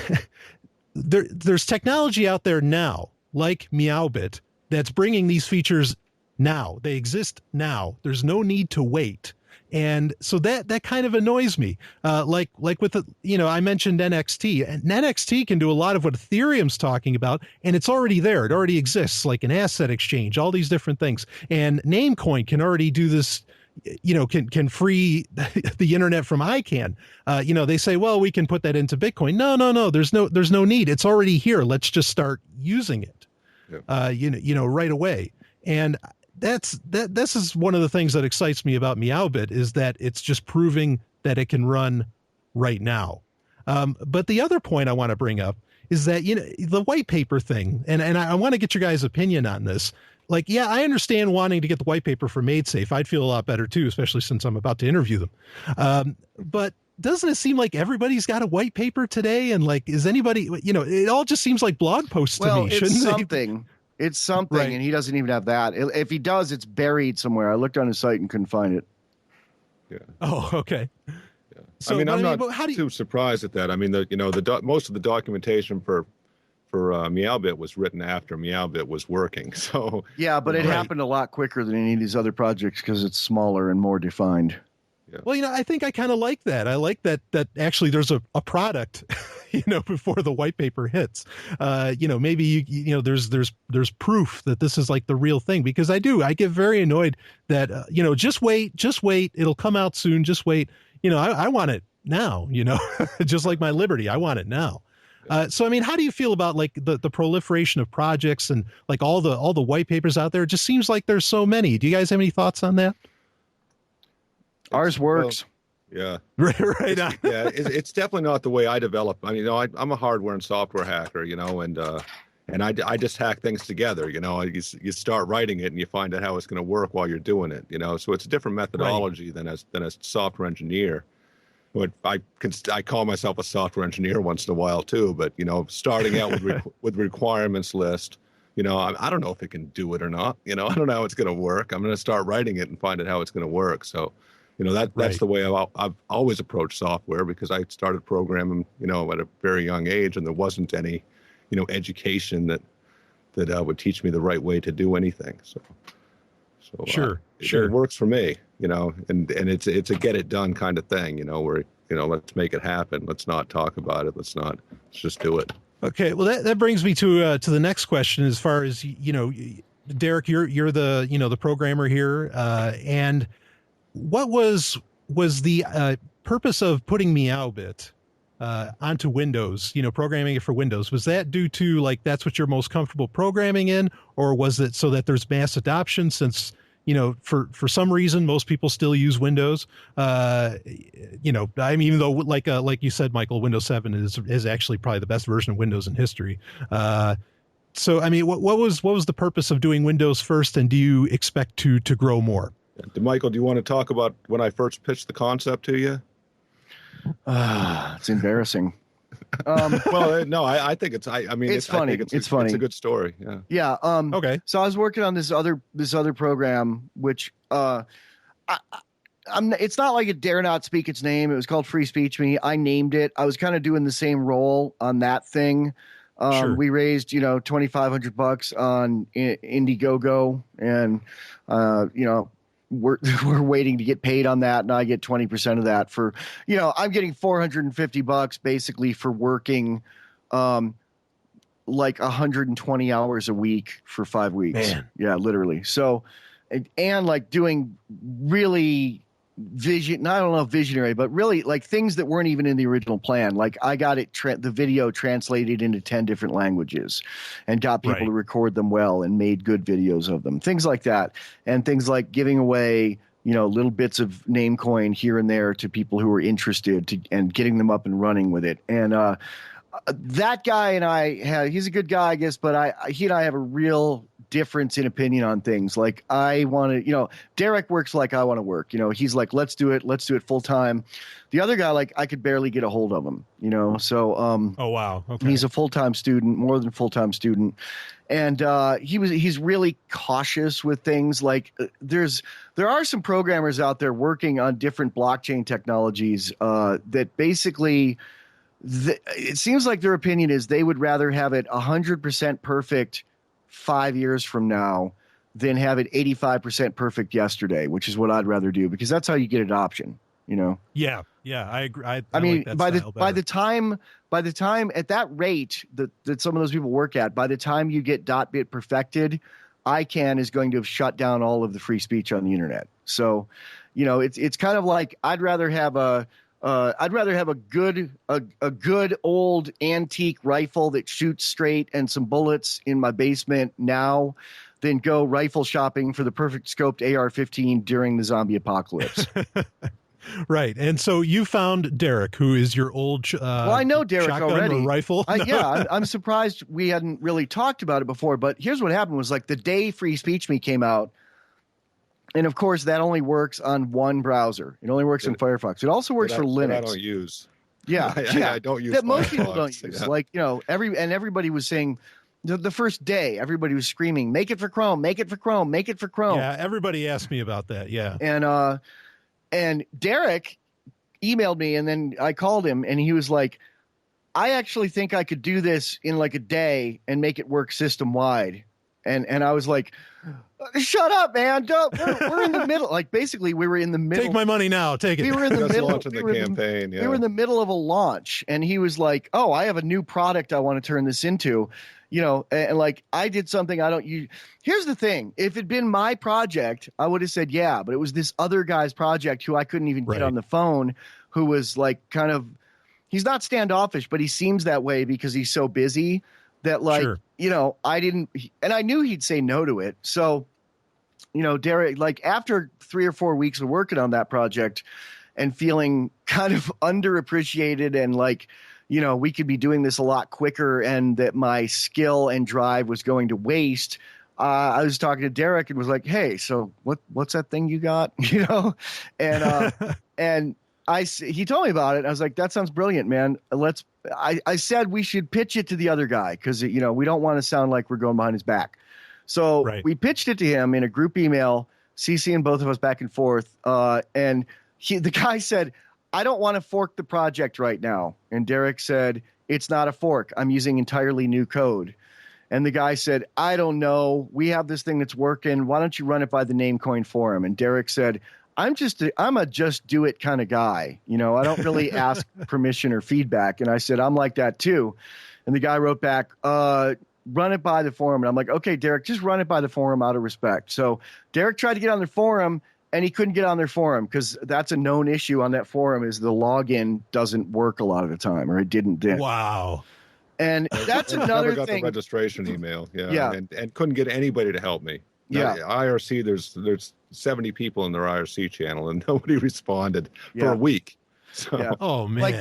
technology out there now, like MeowBit, that's bringing these features now. They exist now. There's no need to wait. And so that kind of annoys me. Like with I mentioned NXT, and NXT can do a lot of what Ethereum's talking about, and it's already there. It already exists, like an asset exchange, all these different things. And Namecoin can already do this, can free the internet from ICANN. They say, well, we can put that into Bitcoin. No. There's no need. It's already here. Let's just start using it, right away. And this is one of the things that excites me about MeowBit is that it's just proving that it can run right now. But the other point I want to bring up is that, the white paper thing, and I want to get your guys' opinion on this. Like, yeah, I understand wanting to get the white paper for Made Safe. I'd feel a lot better too, especially since I'm about to interview them. But doesn't it seem like everybody's got a white paper today? And like, is anybody, it all just seems like blog posts to me. It's something. It's something, right. And he doesn't even have that. If he does, it's buried somewhere. I looked on his site and couldn't find it. Yeah. Oh, okay. Yeah. So, I'm not too surprised at that. I mean, most of the documentation for MeowBit was written after MeowBit was working. So yeah, but it happened a lot quicker than any of these other projects because it's smaller and more defined. Yeah. Well, I think I kind of like that. I like that actually there's a product, before the white paper hits. Maybe there's proof that this is like the real thing, because I get very annoyed that just wait, it'll come out soon. Just wait. I want it now. Just like my liberty, I want it now. So, I mean, how do you feel about like the proliferation of projects and like all the white papers out there? It just seems like there's so many. Do you guys have any thoughts on that? Ours works. Yeah. Right. It's definitely not the way I develop. I mean, I'm a hardware and software hacker, and I just hack things together. You start writing it and you find out how it's going to work while you're doing it. So it's a different methodology than a software engineer. But I call myself a software engineer once in a while too. But starting out with requirements list, I don't know if it can do it or not. I don't know how it's going to work. I'm going to start writing it and find out how it's going to work. So. That's the way I've always approached software, because I started programming, at a very young age, and there wasn't any, education that would teach me the right way to do anything. So sure. It works for me, and it's a get it done kind of thing, where, let's make it happen. Let's not talk about it. Let's just do it. Okay. Well, that brings me to the next question, as far as, Derrick, you're the, the programmer here, and what was the purpose of putting MeowBit onto Windows, programming it for Windows? Was that due to like that's what you're most comfortable programming in, or was it so that there's mass adoption since, for some reason most people still use Windows? Even though like you said, Michael, Windows 7 is actually probably the best version of Windows in history. So I mean, what was the purpose of doing Windows first, and do you expect to grow more? Michael, do you want to talk about when I first pitched the concept to you? It's embarrassing. Well, no, I think it's. I mean, it's funny. It's funny. It's a good story. Yeah. Yeah. Okay. So I was working on this other program, which it's not like it dare not speak its name. It was called Free Speech Me. I named it. I was kind of doing the same role on that thing. Sure. We raised, $2,500 on Indiegogo, and we're waiting to get paid on that, and I get 20% of that for, I'm getting $450 basically for working like 120 hours a week for 5 weeks. Man. Yeah, literally. So, and like doing really I don't know if visionary, but really like things that weren't even in the original plan. Like I got it, the video translated into 10 different languages and got people to record them well and made good videos of them. Things like that. And things like giving away, you know, little bits of Namecoin here and there to people who are interested and getting them up and running with it. And, that guy and he's a good guy, I guess, but he and I have a real difference in opinion on things. Like I want to, you know, Derrick works like I want to work, you know, he's like, let's do it full time. The other guy, like I could barely get a hold of him, you know? So, oh, wow. Okay. He's a full-time student, more than full-time student. And, he's really cautious with things. Like there are some programmers out there working on different blockchain technologies, that basically, it seems like their opinion is they would rather have it 100% perfect 5 years from now than have it 85% perfect yesterday, which is what I'd rather do, because that's how you get adoption, you know? Yeah. I agree. I mean, like that by the time at that rate that some of those people work at, by the time you get .bit perfected, ICANN is going to have shut down all of the free speech on the internet. So, you know, it's kind of like I'd rather have a good old antique rifle that shoots straight and some bullets in my basement now than go rifle shopping for the perfect scoped AR-15 during the zombie apocalypse. Right. And so you found Derrick, who is your old well, I know Derrick already. Or rifle. Yeah, I'm surprised we hadn't really talked about it before. But here's what happened was, like, the day Free Speech Me came out, and of course that only works on one browser. It only works in Firefox. It also works for Linux. I don't use. Yeah, I don't use that Firefox. Most people don't use. Yeah. Like, you know, everybody was saying the first day, everybody was screaming, "Make it for Chrome! Make it for Chrome! Make it for Chrome!" Yeah, everybody asked me about that. Yeah, and Derrick emailed me, and then I called him, and he was like, I actually think I could do this in like a day and make it work system wide. And I was like, shut up, man. We're in the middle. Like, basically, we were in the middle. Take my money now. Take it. We were in the middle. Launching the campaign. We were in the middle of a launch, and he was like, oh, I have a new product I want to turn this into. You know, and like I did something I don't use. Here's the thing. If it'd been my project, I would have said, yeah, but it was this other guy's project who I couldn't even get on the phone, who was like kind of, he's not standoffish, but he seems that way because he's so busy that, like, you know, and I knew he'd say no to it. So, you know, Derrick, like after 3 or 4 weeks of working on that project and feeling kind of underappreciated and like, you know, we could be doing this a lot quicker and that my skill and drive was going to waste. I was talking to Derrick and was like, hey, so what's that thing you got? You know? And, he told me about it. I was like, that sounds brilliant, man. I said we should pitch it to the other guy because, you know, we don't want to sound like we're going behind his back. So we pitched it to him in a group email, CCing both of us back and forth. And the guy said, I don't want to fork the project right now. And Derrick said, it's not a fork. I'm using entirely new code. And the guy said, I don't know. We have this thing that's working. Why don't you run it by the Namecoin forum? And Derrick said, I'm a just do it kind of guy. You know, I don't really ask permission or feedback. And I said, I'm like that too. And the guy wrote back, run it by the forum. And I'm like, okay, Derrick, just run it by the forum out of respect. So Derrick tried to get on the forum and he couldn't get on their forum because that's a known issue on that forum is the login doesn't work a lot of the time, or it didn't then. Wow. And that's another never got thing. The registration email. Yeah. And couldn't get anybody to help me. Yeah. IRC, there's 70 people in their IRC channel and nobody responded for a week. So. Oh man. Like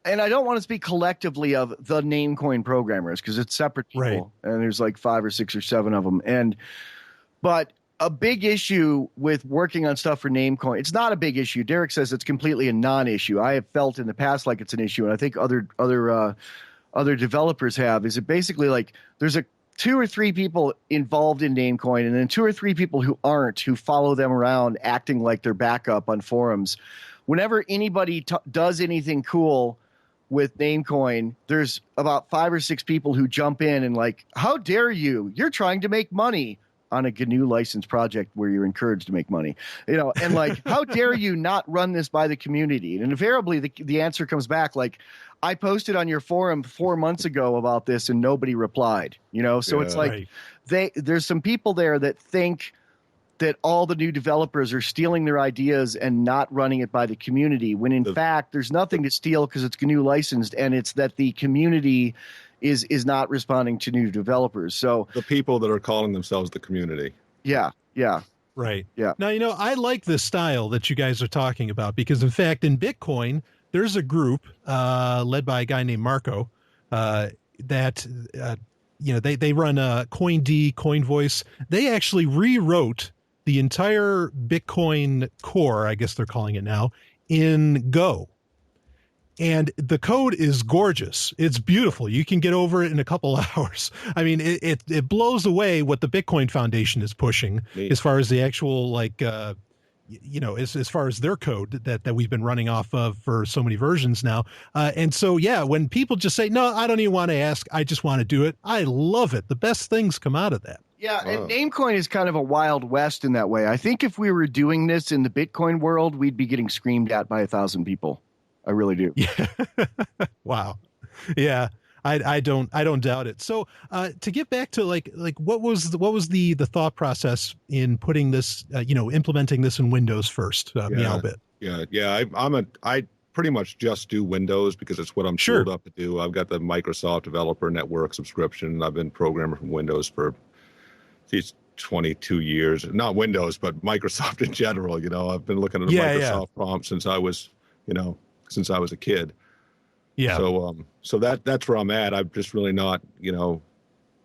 and I don't want to speak collectively of the Namecoin programmers because it's separate people and there's like 5 or 6 or 7 of them. But a big issue with working on stuff for Namecoin, it's not a big issue. Derrick says it's completely a non-issue. I have felt in the past like it's an issue, and I think other developers have, is it basically like there's 2 or 3 people involved in Namecoin and then 2 or 3 people who aren't, who follow them around acting like they're backup on forums. Whenever anybody does anything cool with Namecoin, there's about 5 or 6 people who jump in and like, how dare you? You're trying to make money. on a GNU licensed project where you're encouraged to make money? And like, how dare you not run this by the community? And invariably the answer comes back like, I posted on your forum 4 months ago about this and nobody replied, So it's like there's some people there that think that all the new developers are stealing their ideas and not running it by the community, when in fact there's nothing to steal because it's GNU licensed, and it's that the community is not responding to new developers. So the people that are calling themselves the community. Yeah. Right. Yeah. Now, I like this style that you guys are talking about because, in fact, in Bitcoin, there's a group led by a guy named Marco that they run CoinD, CoinVoice. They actually rewrote the entire Bitcoin core, I guess they're calling it now, in Go. And the code is gorgeous. It's beautiful. You can get over it in a couple hours. I mean, it blows away what the Bitcoin Foundation is pushing as far as the actual, as far as their code that we've been running off of for so many versions now. And so, when people just say, no, I don't even want to ask, I just want to do it, I love it. The best things come out of that. Yeah, and Namecoin is kind of a wild west in that way. I think if we were doing this in the Bitcoin world, we'd be getting screamed at by 1,000 people. I really do. Yeah. Wow. Yeah. I don't doubt it. So to get back to like what was the thought process in putting this, implementing this in Windows first, MeowBit? Yeah. I pretty much just do Windows because it's what I'm tooled up to do. I've got the Microsoft Developer Network subscription. I've been programmer from Windows for 22 years. Not Windows, but Microsoft in general. I've been looking at a Microsoft prompt since I was a kid. Yeah. So that's where I'm at. I'm just really not,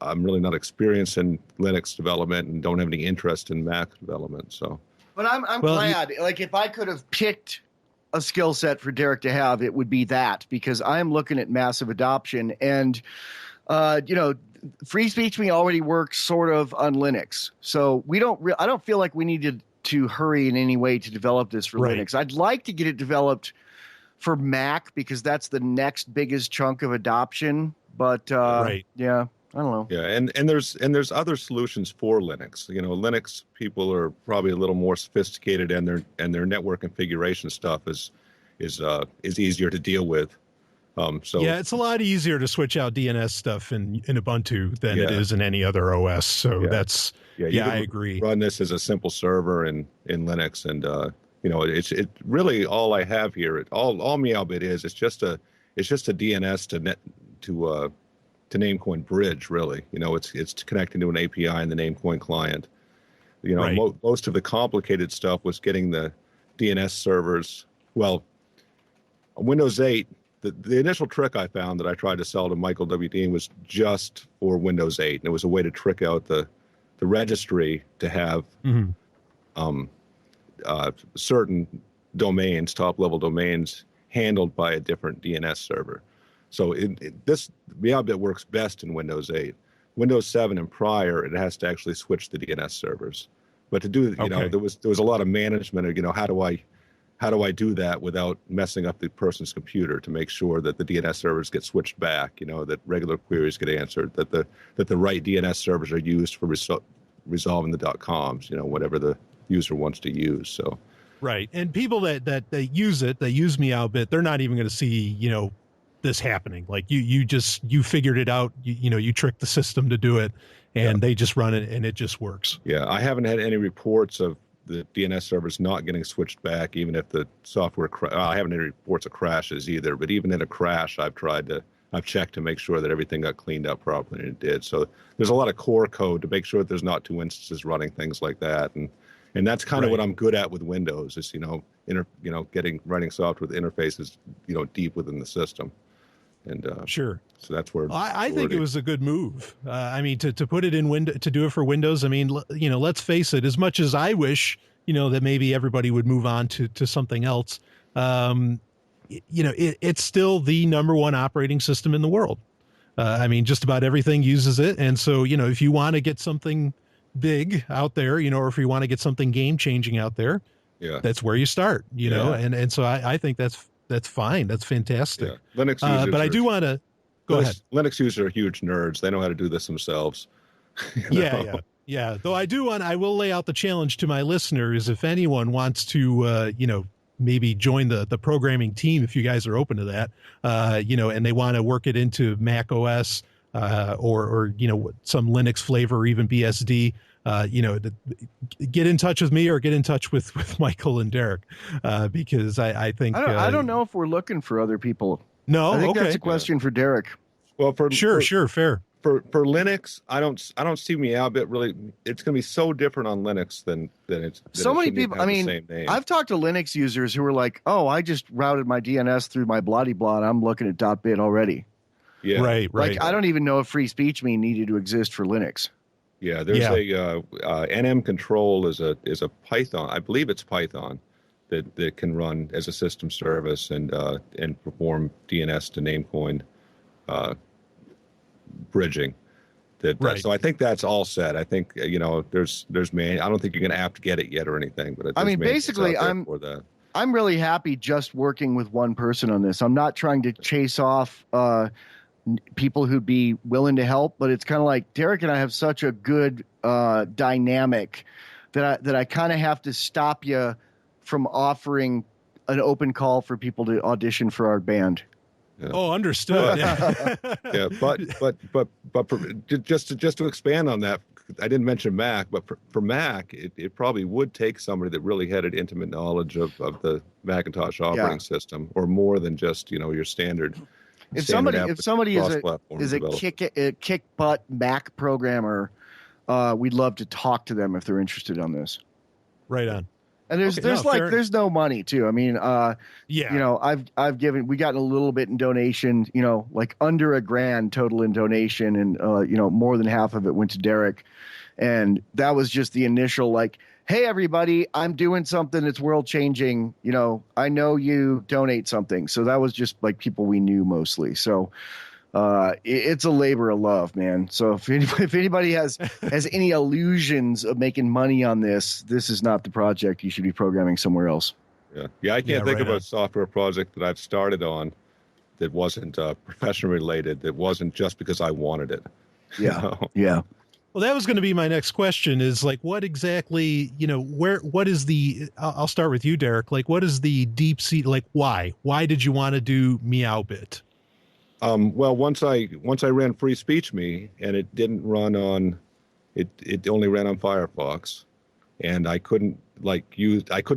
I'm really not experienced in Linux development and don't have any interest in Mac development. So, but I'm glad. Like, if I could have picked a skill set for Derrick to have, it would be that, because I'm looking at massive adoption and, free speech me already works sort of on Linux. So I don't feel like we needed to hurry in any way to develop this for Linux. I'd like to get it developed for Mac because that's the next biggest chunk of adoption. But yeah, I don't know. Yeah, and there's other solutions for Linux. Linux people are probably a little more sophisticated, and their network configuration stuff is easier to deal with. It's a lot easier to switch out DNS stuff in Ubuntu than it is in any other OS. So I agree. Run this as a simple server in Linux, and it's really all I have here. All MeowBit is it's just a DNS to Namecoin bridge. Really, it's connecting to an API in the Namecoin client. Most of the complicated stuff was getting the DNS servers. Well, on Windows 8. The initial trick I found that I tried to sell to Michael W. Dean was just for Windows 8. And it was a way to trick out the registry to have certain domains, top-level domains, handled by a different DNS server. So this MeowBit works best in Windows 8. Windows 7 and prior, it has to actually switch the DNS servers. But to do, there was a lot of management of, how do I do that without messing up the person's computer to make sure that the DNS servers get switched back, that regular queries get answered, that the right DNS servers are used for resolving the .coms, whatever the user wants to use. So, right. And people that use MeowBit, they're not even going to see, this happening. Like you figured it out, you tricked the system to do it, and they just run it and it just works. Yeah. I haven't had any reports of the DNS servers not getting switched back, even if the software I haven't had any reports of crashes either, but even in a crash, I've checked to make sure that everything got cleaned up properly, and it did. So there's a lot of core code to make sure that there's not two instances running things like that. And that's kind of what I'm good at with Windows is, writing software with interfaces, deep within the system. And sure. So that's where I think it was a good move. To put it in Windows, to do it for Windows. I mean, let's face it. As much as I wish, that maybe everybody would move on to something else. It's still the #1 operating system in the world. Just about everything uses it. And so, if you want to get something big out there, or if you want to get something game changing out there, that's where you start. And so I think that's fine. That's fantastic. Yeah. Linux users but I do want to go ahead. Linux users are huge nerds. They know how to do this themselves. Yeah. Yeah, though I will lay out the challenge to my listeners. If anyone wants to, maybe join the programming team, if you guys are open to that, and they want to work it into Mac OS, or some Linux flavor, or even BSD, get in touch with me or get in touch with Michael and Derrick, because I think I don't know if we're looking for other people. No, I think okay. that's a question for Derrick. Well, sure, fair. For Linux, I don't see MeowBit really. It's going to be so different on Linux than it's. So many people. I mean, I've talked to Linux users who are like, "Oh, I just routed my DNS through my bloody blah, and I'm looking at .bit already." Yeah, right. Like, I don't even know if free speech needed to exist for Linux. Yeah, there's a NM control is a Python. I believe it's Python that can run as a system service and perform DNS to Namecoin bridging. Right. So I think that's all set. I think there's I don't think you're going to have to get it yet or anything. But I mean, basically, I'm really happy just working with one person on this. I'm not trying to chase off people who'd be willing to help, but it's kind of like Derrick and I have such a good dynamic that I kind of have to stop you from offering an open call for people to audition for our band. Yeah. Oh, understood. Yeah, but just to expand on that, I didn't mention Mac, but for Mac, it probably would take somebody that really had an intimate knowledge of the Macintosh operating system, or more than just your standard. If somebody is a kick butt Mac programmer, we'd love to talk to them if they're interested on this. Right on. And there's no money too. I mean, I've we gotten a little bit in donation, like under $1,000 total in donation, and more than half of it went to Derrick, and that was just the initial like, hey everybody, I'm doing something that's world changing. I know you donate something, so that was just like people we knew mostly. So it's a labor of love, man. So if anybody has any illusions of making money on this is not the project. You should be programming somewhere else. Yeah. I can't think of a software project that I've started on that wasn't profession related. That wasn't just because I wanted it. Yeah, yeah. Well, that was going to be my next question. Is like, what exactly, what is the? I'll start with you, Derrick. Like, what is the deep seat? Like, why? Why did you want to do MeowBit? Well, once I ran Free Speech Me, and it didn't run on, it only ran on Firefox, and I couldn't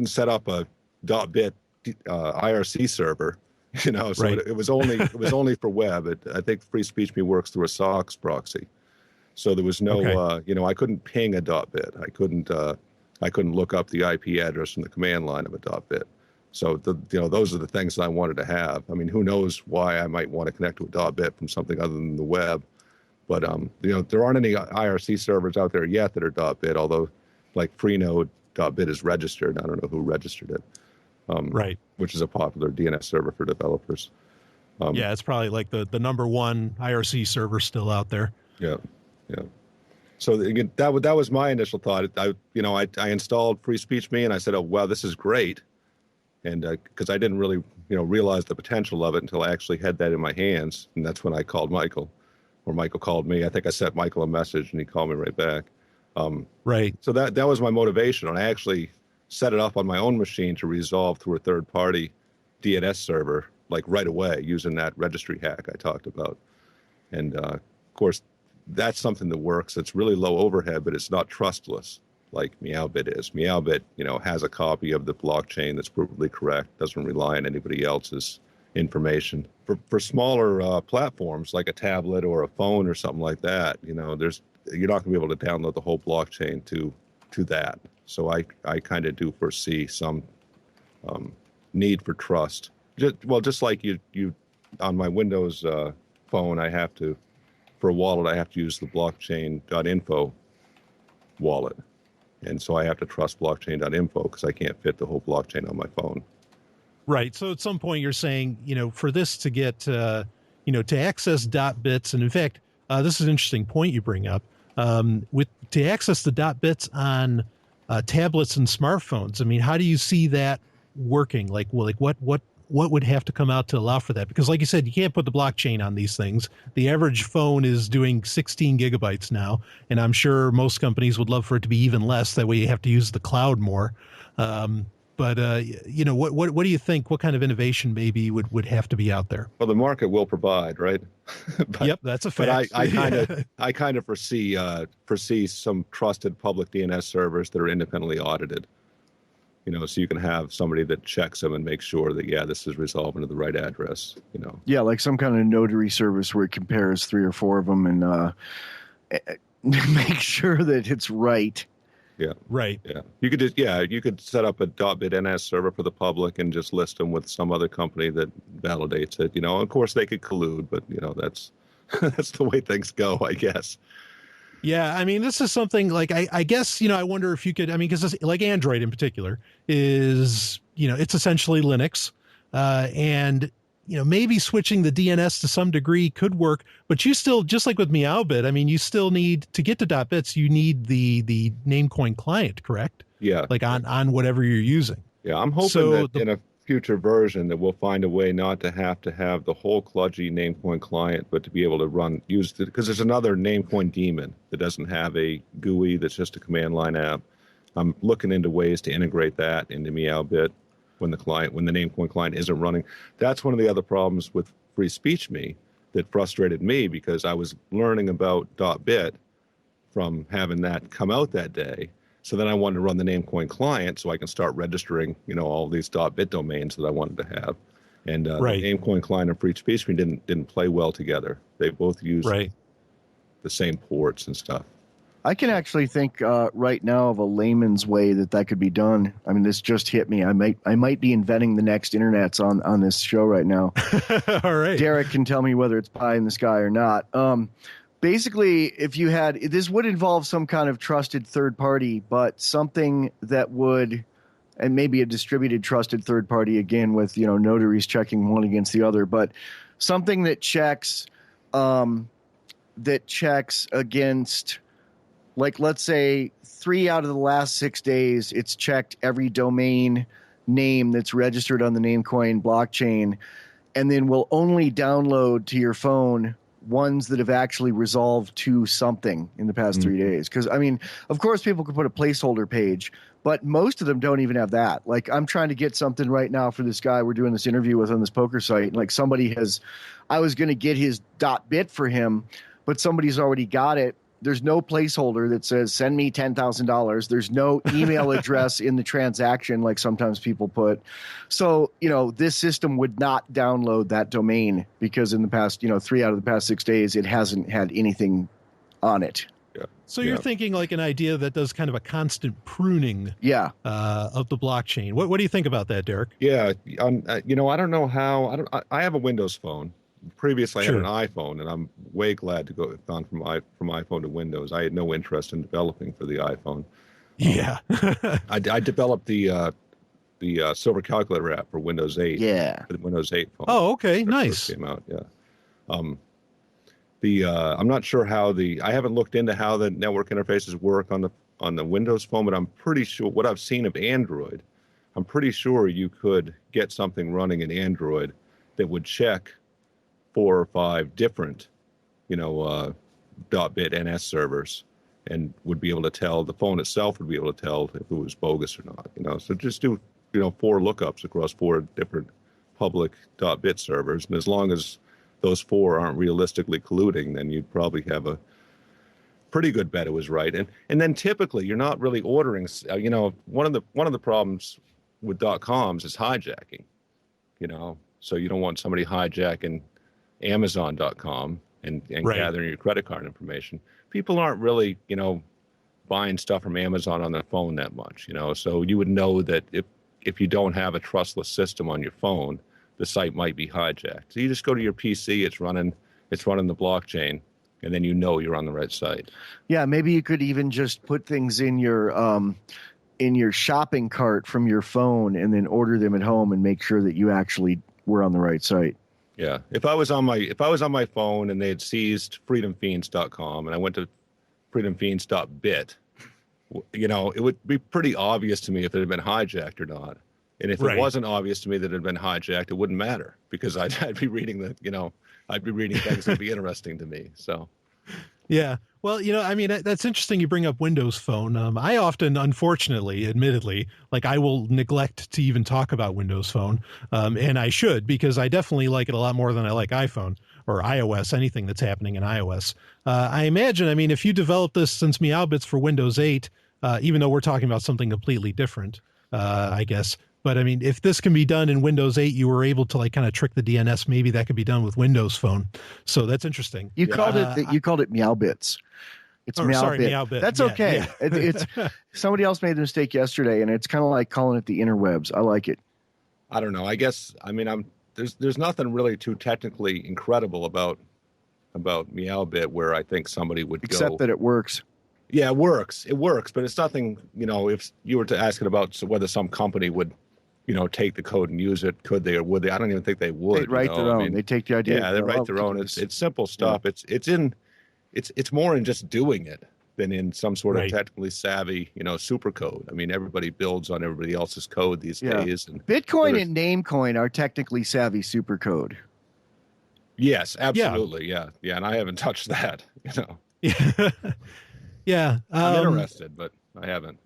set up a .bit IRC server, so right. it was only for web. I think Free Speech Me works through a SOX proxy, so there was no I couldn't ping a .bit. I couldn't look up the IP address from the command line of a .bit. So those are the things that I wanted to have. I mean, who knows why I might want to connect to a .bit from something other than the web, but there aren't any IRC servers out there yet that are .bit. Although, like Freenode .bit is registered. I don't know who registered it. Right. Which is a popular DNS server for developers. It's probably like the number one IRC server still out there. Yeah. So again, that was my initial thought. I installed Free Speech Me, and I said, oh wow, this is great. And because I didn't really, realize the potential of it until I actually had that in my hands, and that's when I called Michael, or Michael called me. I think I sent Michael a message, and he called me right back. Right. So that was my motivation, and I actually set it up on my own machine to resolve through a third-party DNS server, like right away, using that registry hack I talked about. And of course, that's something that works. It's really low overhead, but it's not trustless like MeowBit is. MeowBit, has a copy of the blockchain that's provably correct, doesn't rely on anybody else's information. For smaller platforms like a tablet or a phone or something like that, you're not going to be able to download the whole blockchain to that. So I kind of do foresee some need for trust. Just like you on my Windows phone, for a wallet, I have to use the blockchain.info wallet. And so I have to trust blockchain.info because I can't fit the whole blockchain on my phone. Right. So at some point you're saying, for this to get, to access .bits, and in fact, this is an interesting point you bring up, to access the .bits on tablets and smartphones. I mean, how do you see that working? Like what what would have to come out to allow for that? Because like you said, you can't put the blockchain on these things. The average phone is doing 16 gigabytes now, and I'm sure most companies would love for it to be even less. That way you have to use the cloud more. But what do you think? What kind of innovation maybe would have to be out there? Well, the market will provide, right? Yep, that's a fact. But I kind of foresee some trusted public DNS servers that are independently audited. So you can have somebody that checks them and makes sure that, this is resolving to the right address, Yeah, like some kind of notary service where it compares 3 or 4 of them and make sure that it's right. Yeah. Right. Yeah. You could set up a .bit NS server for the public and just list them with some other company that validates it. Of course they could collude, but that's that's the way things go, I guess. Yeah, I mean, this is something like I guess, I wonder if you could, because like Android in particular is, it's essentially Linux. And, maybe switching the DNS to some degree could work, but you still, just like with MeowBit, you still need to get to .bits, you need the Namecoin client, correct? Yeah. Like on whatever you're using. Yeah, I'm hoping that in a future version that we'll find a way not to have the whole kludgy Namecoin client, but to be able to use it, because there's another Namecoin daemon that doesn't have a GUI, that's just a command line app. I'm looking into ways to integrate that into MeowBit when the Namecoin client isn't running. That's one of the other problems with Free Speech Me that frustrated me, because I was learning about .bit from having that come out that day. So then I wanted to run the Namecoin client so I can start registering, all these .bit domains that I wanted to have. And the Namecoin client and Free Speech Me didn't play well together. They both used the same ports and stuff. I can actually think right now of a layman's way that could be done. This just hit me. I might be inventing the next internets on this show right now. All right. Derrick can tell me whether it's pie in the sky or not. Basically, if you had, this would involve some kind of trusted third party, but something that would, and maybe a distributed trusted third party again with, notaries checking one against the other, but something that checks against, like, let's say 3 out of the last 6 days, it's checked every domain name that's registered on the Namecoin blockchain, and then will only download to your phone ones that have actually resolved to something in the past 3 days. Because, of course, people could put a placeholder page, but most of them don't even have that. Like, I'm trying to get something right now for this guy we're doing this interview with on this poker site. Like, I was going to get his .bit for him, but somebody's already got it. There's no placeholder that says, send me $10,000. There's no email address in the transaction like sometimes people put. So, this system would not download that domain because in the past, 3 out of the past 6 days, it hasn't had anything on it. Yeah. So you're thinking like an idea that does kind of a constant pruning of the blockchain. What do you think about that, Derrick? Yeah. I don't know how. I have a Windows phone. Previously, I had an iPhone, and I'm way glad to go gone from iPhone to Windows. I had no interest in developing for the iPhone. Yeah, I developed the Silver Calculator app for Windows 8. Yeah, for the Windows 8 phone. Oh, okay, nice. Came out, yeah. I'm not sure I haven't looked into how the network interfaces work on the Windows phone, but I'm pretty sure what I've seen of Android, I'm pretty sure you could get something running in Android that would check 4 or 5 different, .bit NS servers, and would be able to tell, the phone itself would be able to tell if it was bogus or not, So just do, 4 lookups across 4 different public .bit servers, and as long as those 4 aren't realistically colluding, then you'd probably have a pretty good bet it was right. And then typically you're not really ordering, one of the problems with .coms is hijacking, so you don't want somebody hijacking Amazon.com and gathering your credit card information. People aren't really, buying stuff from Amazon on their phone that much, so you would know that if you don't have a trustless system on your phone, the site might be hijacked. So you just go to your PC, it's running the blockchain, and then you're on the right site. Yeah, maybe you could even just put things in your shopping cart from your phone and then order them at home and make sure that you actually were on the right site. Yeah, if I was on my phone and they had seized freedomfiends.com and I went to freedomfiends.bit, it would be pretty obvious to me if it had been hijacked or not. And if it wasn't obvious to me that it had been hijacked, it wouldn't matter because I'd be reading I'd be reading things that'd be interesting to me. So, yeah. Well, I mean, that's interesting you bring up Windows Phone. I often, unfortunately, admittedly, like I will neglect to even talk about Windows Phone. And I should, because I definitely like it a lot more than I like iPhone or iOS, anything that's happening in iOS. I imagine, I mean, if you developed this since MeowBits for Windows 8, even though we're talking about something completely different, I guess. But I mean, if this can be done in Windows 8, you were able to like kind of trick the DNS. Maybe that could be done with Windows Phone. So that's interesting. You called it MeowBits. It's MeowBit. Sorry, MeowBit. That's okay. Yeah. It's somebody else made the mistake yesterday, and it's kind of like calling it the interwebs. I like it. I don't know. I guess there's nothing really too technically incredible about MeowBit where I think somebody would go. Except that it works. Yeah, it works. It works, but it's nothing. If you were to ask it about whether some company would, take the code and use it, could they or would they? I don't even think they would. They'd write their own. I mean, they take the idea. Yeah, they write their own. It's simple stuff. Yeah. It's more in just doing it than in some sort of technically savvy, super code. I mean, everybody builds on everybody else's code these days. And Bitcoin and Namecoin are technically savvy super code. Yes, absolutely. Yeah. And I haven't touched that, Yeah. Yeah. I'm interested, but I haven't.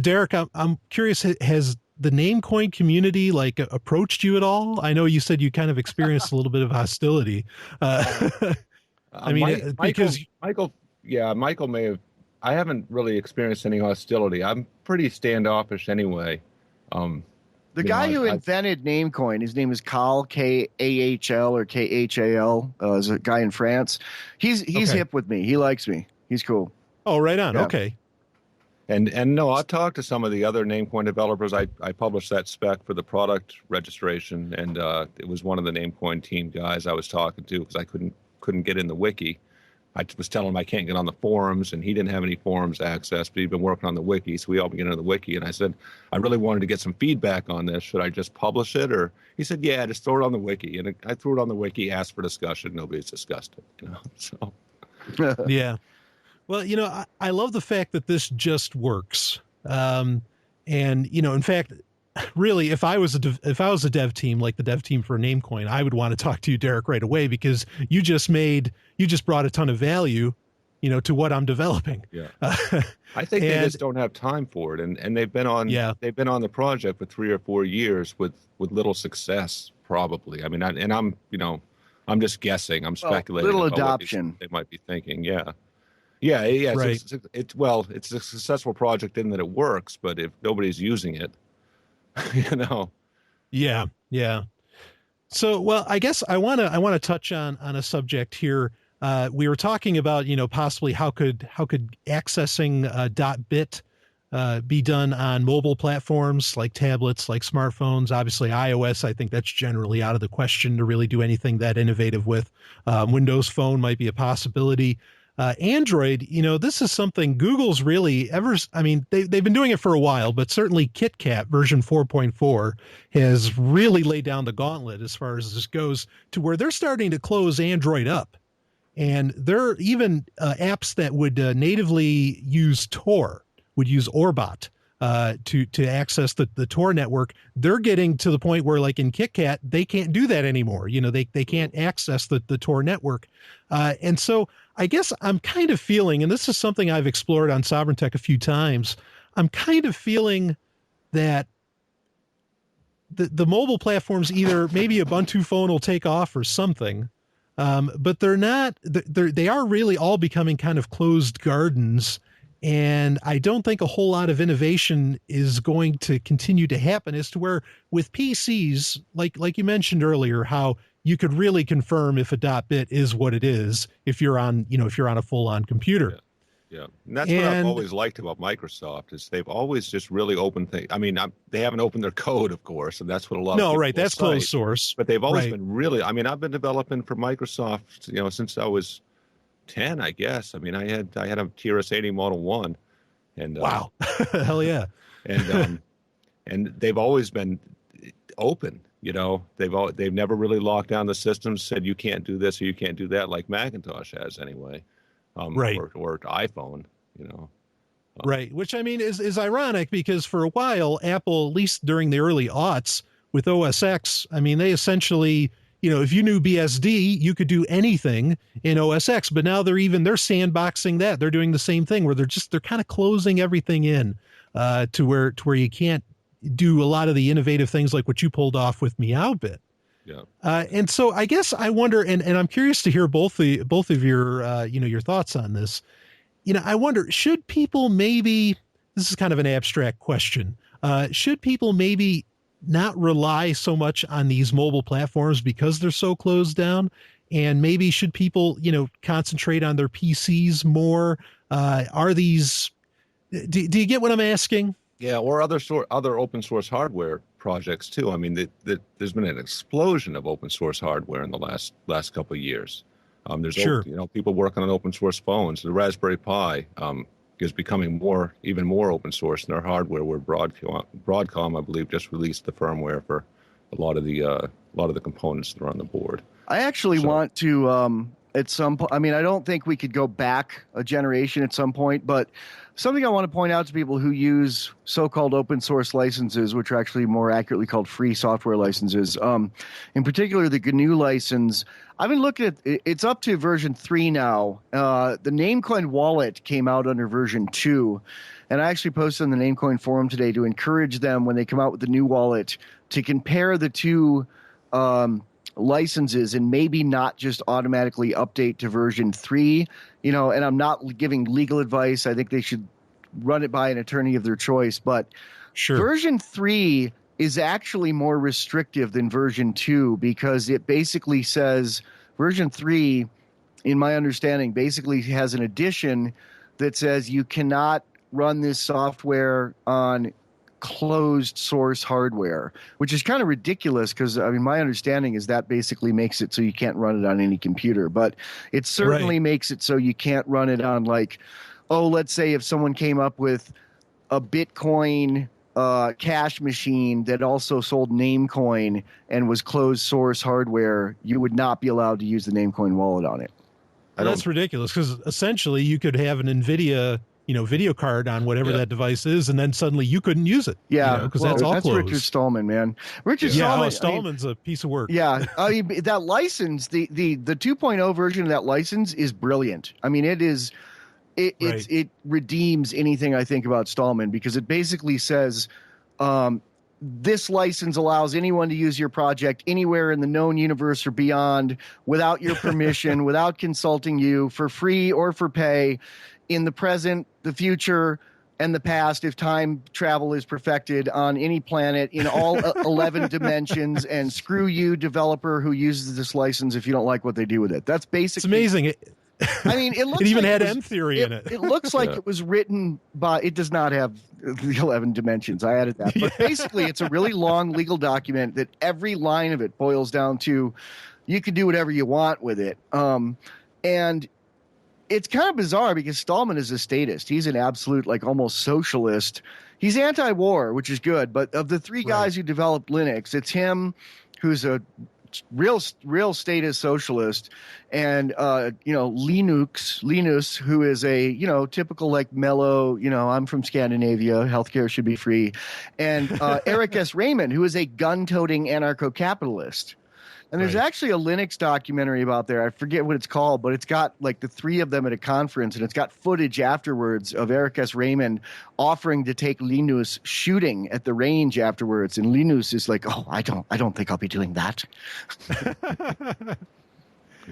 Derrick, I'm curious, has the Namecoin community like approached you at all? I know you said you kind of experienced a little bit of hostility. I mean, Michael may have. I haven't really experienced any hostility. I'm pretty standoffish anyway. The guy who invented Namecoin, his name is Kahl, K-A-H-L or K-H-A-L, is a guy in France. He's hip with me. He likes me. He's cool. Oh, right on. Yeah. Okay. And no, I've talked to some of the other Namecoin developers. I published that spec for the product registration, and it was one of the Namecoin team guys I was talking to because I couldn't get in the wiki. I was telling him I can't get on the forums, and he didn't have any forums access, but he'd been working on the wiki, so we all began into the wiki. And I said, I really wanted to get some feedback on this. Should I just publish it? Or he said, yeah, just throw it on the wiki. And I threw it on the wiki, asked for discussion. Nobody's discussed it, So yeah. Well, I love the fact that this just works. And, in fact, really, if I was a dev team, like the dev team for Namecoin, I would want to talk to you, Derrick, right away, because you just brought a ton of value, to what I'm developing. Yeah. I think they just don't have time for it. And they've been on the project for 3 or 4 years with little success, probably. I mean, I'm just guessing. I'm speculating. Little adoption. They might be thinking. Yeah. Yeah. Right. It's a successful project in that it works, but if nobody's using it, Yeah. So, well, I guess I want to touch on a subject here. We were talking about, possibly how could accessing .bit be done on mobile platforms like tablets, like smartphones. Obviously, iOS, I think that's generally out of the question to really do anything that innovative with. Windows Phone might be a possibility. Android, this is something Google's really they've been doing it for a while, but certainly KitKat version 4.4 has really laid down the gauntlet as far as this goes, to where they're starting to close Android up. And there are even apps that would natively use Tor, would use Orbot to access the Tor network. They're getting to the point where, like in KitKat, they can't do that anymore. They can't access the Tor network. And so I guess I'm kind of feeling, and this is something I've explored on Sovryn Tech a few times, I'm kind of feeling that the mobile platforms, either maybe Ubuntu phone will take off or something, but they are really all becoming kind of closed gardens. And I don't think a whole lot of innovation is going to continue to happen, as to where with PCs, like you mentioned earlier, how you could really confirm if a .bit is what it is if you're on a full-on computer. Yeah. And that's what I've always liked about Microsoft, is they've always just really opened things. I mean, they haven't opened their code, of course, and that's what a lot of people right. That's cite. Closed source. But they've always been really, I've been developing for Microsoft, since I was 10, I guess. I mean, I had a TRS-80 Model 1. And wow. Hell yeah. And they've always been open. They've never really locked down the systems, said you can't do this or you can't do that, like Macintosh has anyway, right, or iPhone. Right. Which I mean is ironic because for a while, Apple, at least during the early aughts with OS X, I mean, they essentially, if you knew BSD, you could do anything in OS X, but now they're sandboxing that. They're doing the same thing where they're kind of closing everything in to where you can't do a lot of the innovative things like what you pulled off with MeowBit. Yeah. And so I guess I wonder, and I'm curious to hear both of your, your thoughts on this. I wonder, should people maybe, this is kind of an abstract question, should people maybe not rely so much on these mobile platforms because they're so closed down? And maybe should people, concentrate on their PCs more? Do you get what I'm asking? Yeah, or other open source hardware projects too. I mean, there's been an explosion of open source hardware in the last couple of years. There's sure. People working on open source phones. The Raspberry Pi is becoming even more open source in their hardware. Where Broadcom, I believe, just released the firmware for a lot of the components that are on the board. I actually want to at some point. I mean, I don't think we could go back a generation at some point, but something I want to point out to people who use so-called open source licenses, which are actually more accurately called free software licenses, in particular the GNU license. I've been looking at it's up to version 3 now. The Namecoin wallet came out under version 2, and I actually posted on the Namecoin forum today to encourage them when they come out with the new wallet to compare the two licenses and maybe not just automatically update to version 3, and I'm not giving legal advice. I think they should run it by an attorney of their choice, but sure. Version 3 is actually more restrictive than version 2 because it basically says version 3, in my understanding, basically has an addition that says you cannot run this software on closed source hardware, which is kind of ridiculous because, I mean, my understanding is that basically makes it so you can't run it on any computer, but it certainly makes it so you can't run it on let's say if someone came up with a Bitcoin cash machine that also sold Namecoin and was closed source hardware, you would not be allowed to use the Namecoin wallet on it. That's ridiculous because essentially you could have an NVIDIA video card on whatever that device is, and then suddenly you couldn't use it. Yeah, because that's all closed. Richard Stallman, man. Stallman's a piece of work. Yeah, I mean, that license, the 2.0 version of that license is brilliant. I mean, it redeems anything I think about Stallman because it basically says this license allows anyone to use your project anywhere in the known universe or beyond without your permission, without consulting you, for free or for pay, in the present, the future, and the past, if time travel is perfected on any planet in all 11 dimensions. And screw you, developer who uses this license if you don't like what they do with it. That's basically... It's amazing. I mean, it looks it even like had M theory in it. It looks like it was written by... It does not have the 11 dimensions. I added that. But basically, it's a really long legal document that every line of it boils down to you can do whatever you want with it. And it's kind of bizarre because Stallman is a statist. He's an absolute, almost socialist. He's anti-war, which is good. But of the three guys who developed Linux, it's him who's a real statist socialist, and Linus, who is a typical mellow, I'm from Scandinavia, healthcare should be free, and Eric S. Raymond, who is a gun-toting anarcho-capitalist. And there's actually a Linux documentary about there. I forget what it's called, but it's got the three of them at a conference, and it's got footage afterwards of Eric S. Raymond offering to take Linus shooting at the range afterwards. And Linus is like, "Oh, I don't think I'll be doing that."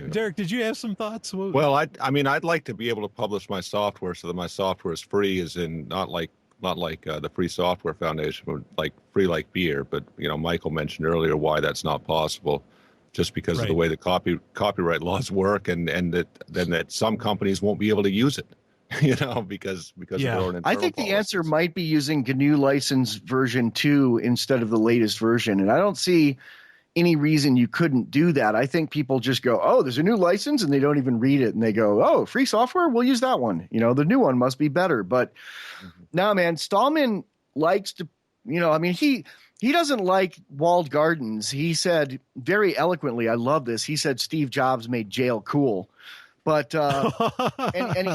Derrick, did you have some thoughts? Well, I'd like to be able to publish my software so that my software is free, as in not like the Free Software Foundation, but free like beer. But Michael mentioned earlier why that's not possible. Just because of the way the copyright laws work, and that some companies won't be able to use it, because of their own internal I think policies. the answer might be using GNU license version 2 instead of the latest version, and I don't see any reason you couldn't do that. I think people just go, "Oh, there's a new license," and they don't even read it, and they go, "Oh, free software, we'll use that one. The new one must be better." But no, man, Stallman likes to, He doesn't like walled gardens. He said very eloquently, I love this, he said Steve Jobs made jail cool. But and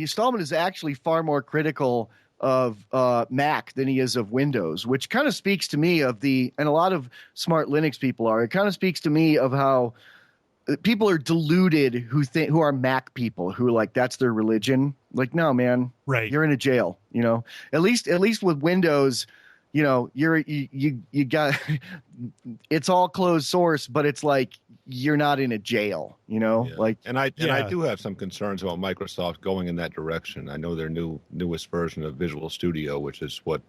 Stallman is actually far more critical of Mac than he is of Windows, which kind of speaks to me and a lot of smart Linux people are. It kind of speaks to me of how people are deluded who are Mac people who are like, that's their religion. Like, no, man, right. You're in a jail, at least with Windows, you got, it's all closed source, but it's like, you're not in a jail, like, and I do have some concerns about Microsoft going in that direction. I know their newest version of Visual Studio, which is what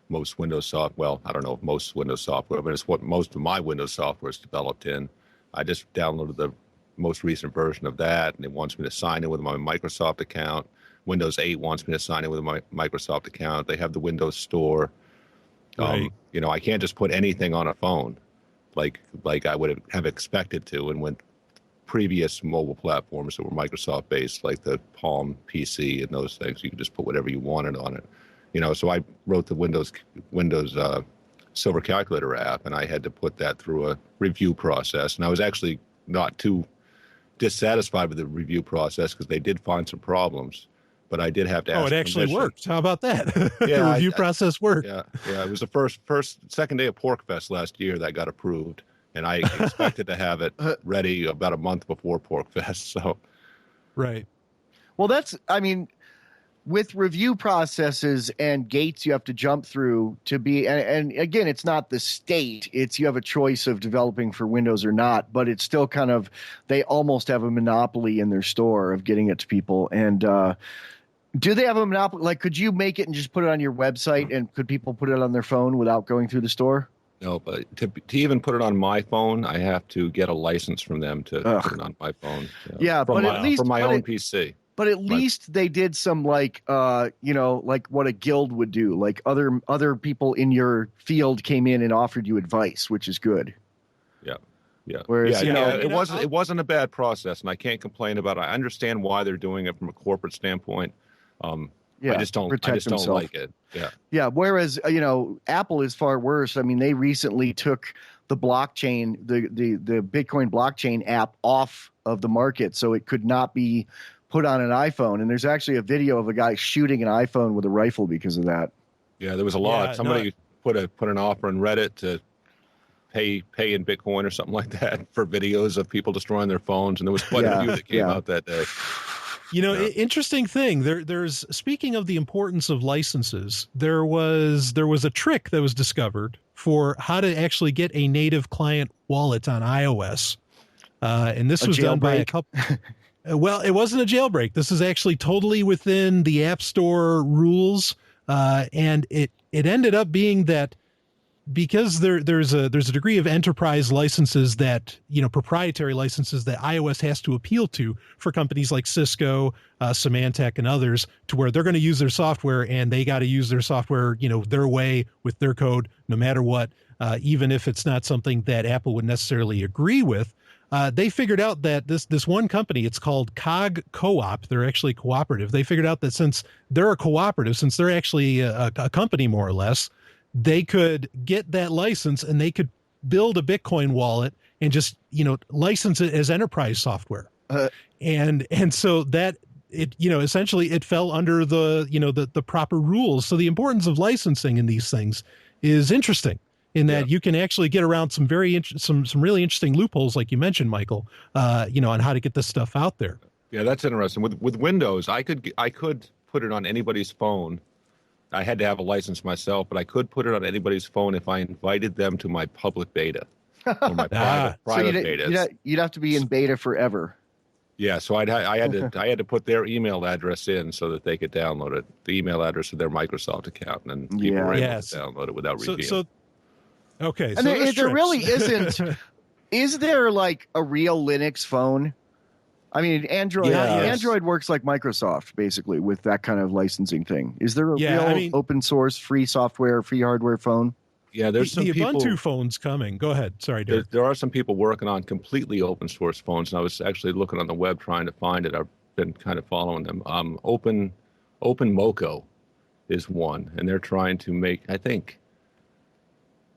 most Windows software, well, I don't know if most Windows software, but it's what most of my Windows software is developed in. I just downloaded the most recent version of that, and it wants me to sign in with my Microsoft account. Windows 8 wants me to sign in with my Microsoft account. They have the Windows Store. Right. I can't just put anything on a phone like I would have expected to. And when previous mobile platforms that were Microsoft based, like the Palm PC and those things, you could just put whatever you wanted on it. So I wrote the Windows Silver Calculator app, and I had to put that through a review process. And I was actually not too dissatisfied with the review process because they did find some problems. But I did have to ask. Oh, it actually permission. worked. How about that? Yeah, the review process worked. Yeah. It was the second day of PorcFest last year that got approved, and I expected to have it ready about a month before PorcFest. So, right. Well, with review processes and gates you have to jump through to be, and again, it's not the state. It's you have a choice of developing for Windows or not, but it's still kind of they almost have a monopoly in their store of getting it to people and. Do they have a monopoly? Like, could you make it and just put it on your website, and could people put it on their phone without going through the store? No, but to even put it on my phone, I have to get a license from them to put it on my phone. Yeah, but at least for my own PC. But at least they did some like what a guild would do. Like other people in your field came in and offered you advice, which is good. Yeah. Yeah. Whereas, it wasn't a bad process, and I can't complain about it. I understand why they're doing it from a corporate standpoint. I just don't like it. Yeah. Yeah. Whereas, Apple is far worse. I mean, they recently took the blockchain, the Bitcoin blockchain app off of the market, so it could not be put on an iPhone. And there's actually a video of a guy shooting an iPhone with a rifle because of that. Yeah, there was a lot. Yeah, Somebody put an offer on Reddit to pay in Bitcoin or something like that for videos of people destroying their phones, and there was quite a few that came out that day. Interesting thing. There's speaking of the importance of licenses, there was a trick that was discovered for how to actually get a native client wallet on iOS, and this was done by a couple. Well, it wasn't a jailbreak. This is actually totally within the App Store rules, and it ended up being that. Because there's a degree of enterprise licenses that, proprietary licenses that iOS has to appeal to for companies like Cisco, Symantec, and others, to where they're going to use their software and they got to use their software, their way with their code, no matter what, even if it's not something that Apple would necessarily agree with. They figured out that this one company, it's called Cog Co-op. They're actually cooperative. They figured out that since they're a cooperative, since they're actually a company more or less, they could get that license and they could build a Bitcoin wallet and just, license it as enterprise software. And so that it, essentially it fell under the proper rules. So the importance of licensing in these things is interesting in that you can actually get around some some really interesting loopholes, like you mentioned, Michael, on how to get this stuff out there. Yeah, that's interesting. With Windows, I could put it on anybody's phone. I had to have a license myself, but I could put it on anybody's phone if I invited them to my public beta or my private beta. You'd have to be in beta forever. Yeah, so I had to put their email address in so that they could download it, the email address of their Microsoft account, and people were able to download it without review. Okay, and there really isn't. Is there like a real Linux phone? I mean, Android works like Microsoft, basically, with that kind of licensing thing. Is there a real open source, free software, free hardware phone? Yeah, there's some people. The Ubuntu phone's coming. Go ahead. Sorry, Derrick. There are some people working on completely open source phones, and I was actually looking on the web trying to find it. I've been kind of following them. Open Moco is one, and they're trying to make, I think,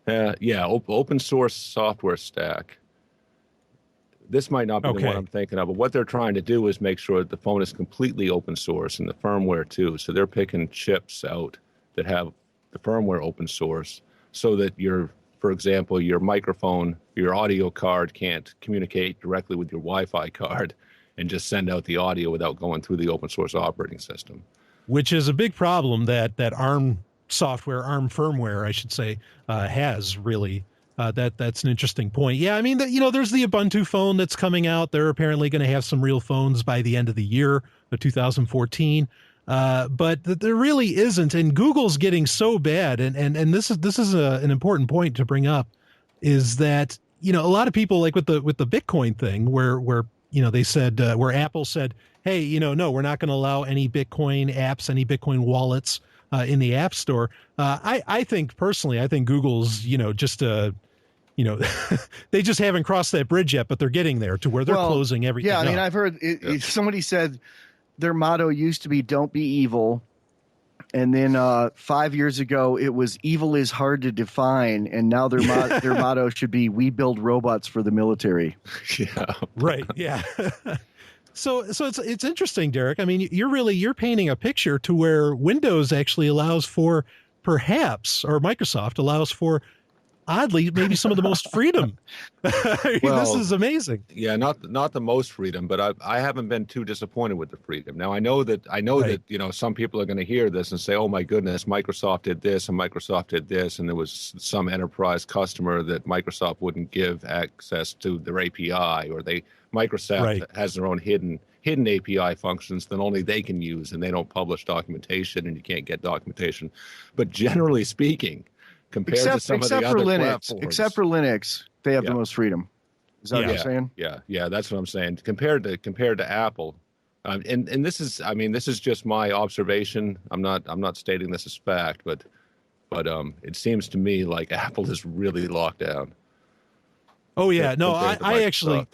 open source software stack. this might not be the Okay. one I'm thinking of, but what they're trying to do is make sure that the phone is completely open source and the firmware too. So they're picking chips out that have the firmware open source so that for example, your microphone, your audio card can't communicate directly with your Wi-Fi card and just send out the audio without going through the open source operating system. Which is a big problem that ARM software, ARM firmware, I should say, has really. That's an interesting point. Yeah, I mean, there's the Ubuntu phone that's coming out. They're apparently going to have some real phones by the end of the year of 2014. But there really isn't. And Google's getting so bad. And this is an important point to bring up, is that, a lot of people, like with the Bitcoin thing, where they said, where Apple said, hey, no, we're not going to allow any Bitcoin apps, any Bitcoin wallets in the App Store. I think Google's, just they just haven't crossed that bridge yet, but they're getting there to where they're closing everything. Yeah, I mean, up. I've heard somebody said their motto used to be "Don't be evil," and then 5 years ago it was "Evil is hard to define," and now their motto should be "We build robots for the military." Yeah. Right. Yeah. So it's interesting, Derrick. I mean, you're painting a picture to where Windows actually allows for, perhaps, or Microsoft allows for, oddly, maybe some of the most freedom. This is amazing. Yeah, not the most freedom, but I haven't been too disappointed with the freedom. Now I know that some people are going to hear this and say, "Oh my goodness, Microsoft did this and Microsoft did this," and there was some enterprise customer that Microsoft wouldn't give access to their API, or Microsoft has their own hidden API functions that only they can use, and they don't publish documentation, and you can't get documentation. But generally speaking, compared to some of the other platforms, except for Linux, they have the most freedom. Is that what you're saying? Yeah, that's what I'm saying. Compared to Apple, and this is just my observation. I'm not stating this as fact, but it seems to me like Apple is really locked down. Oh yeah, no, I actually. Microsoft.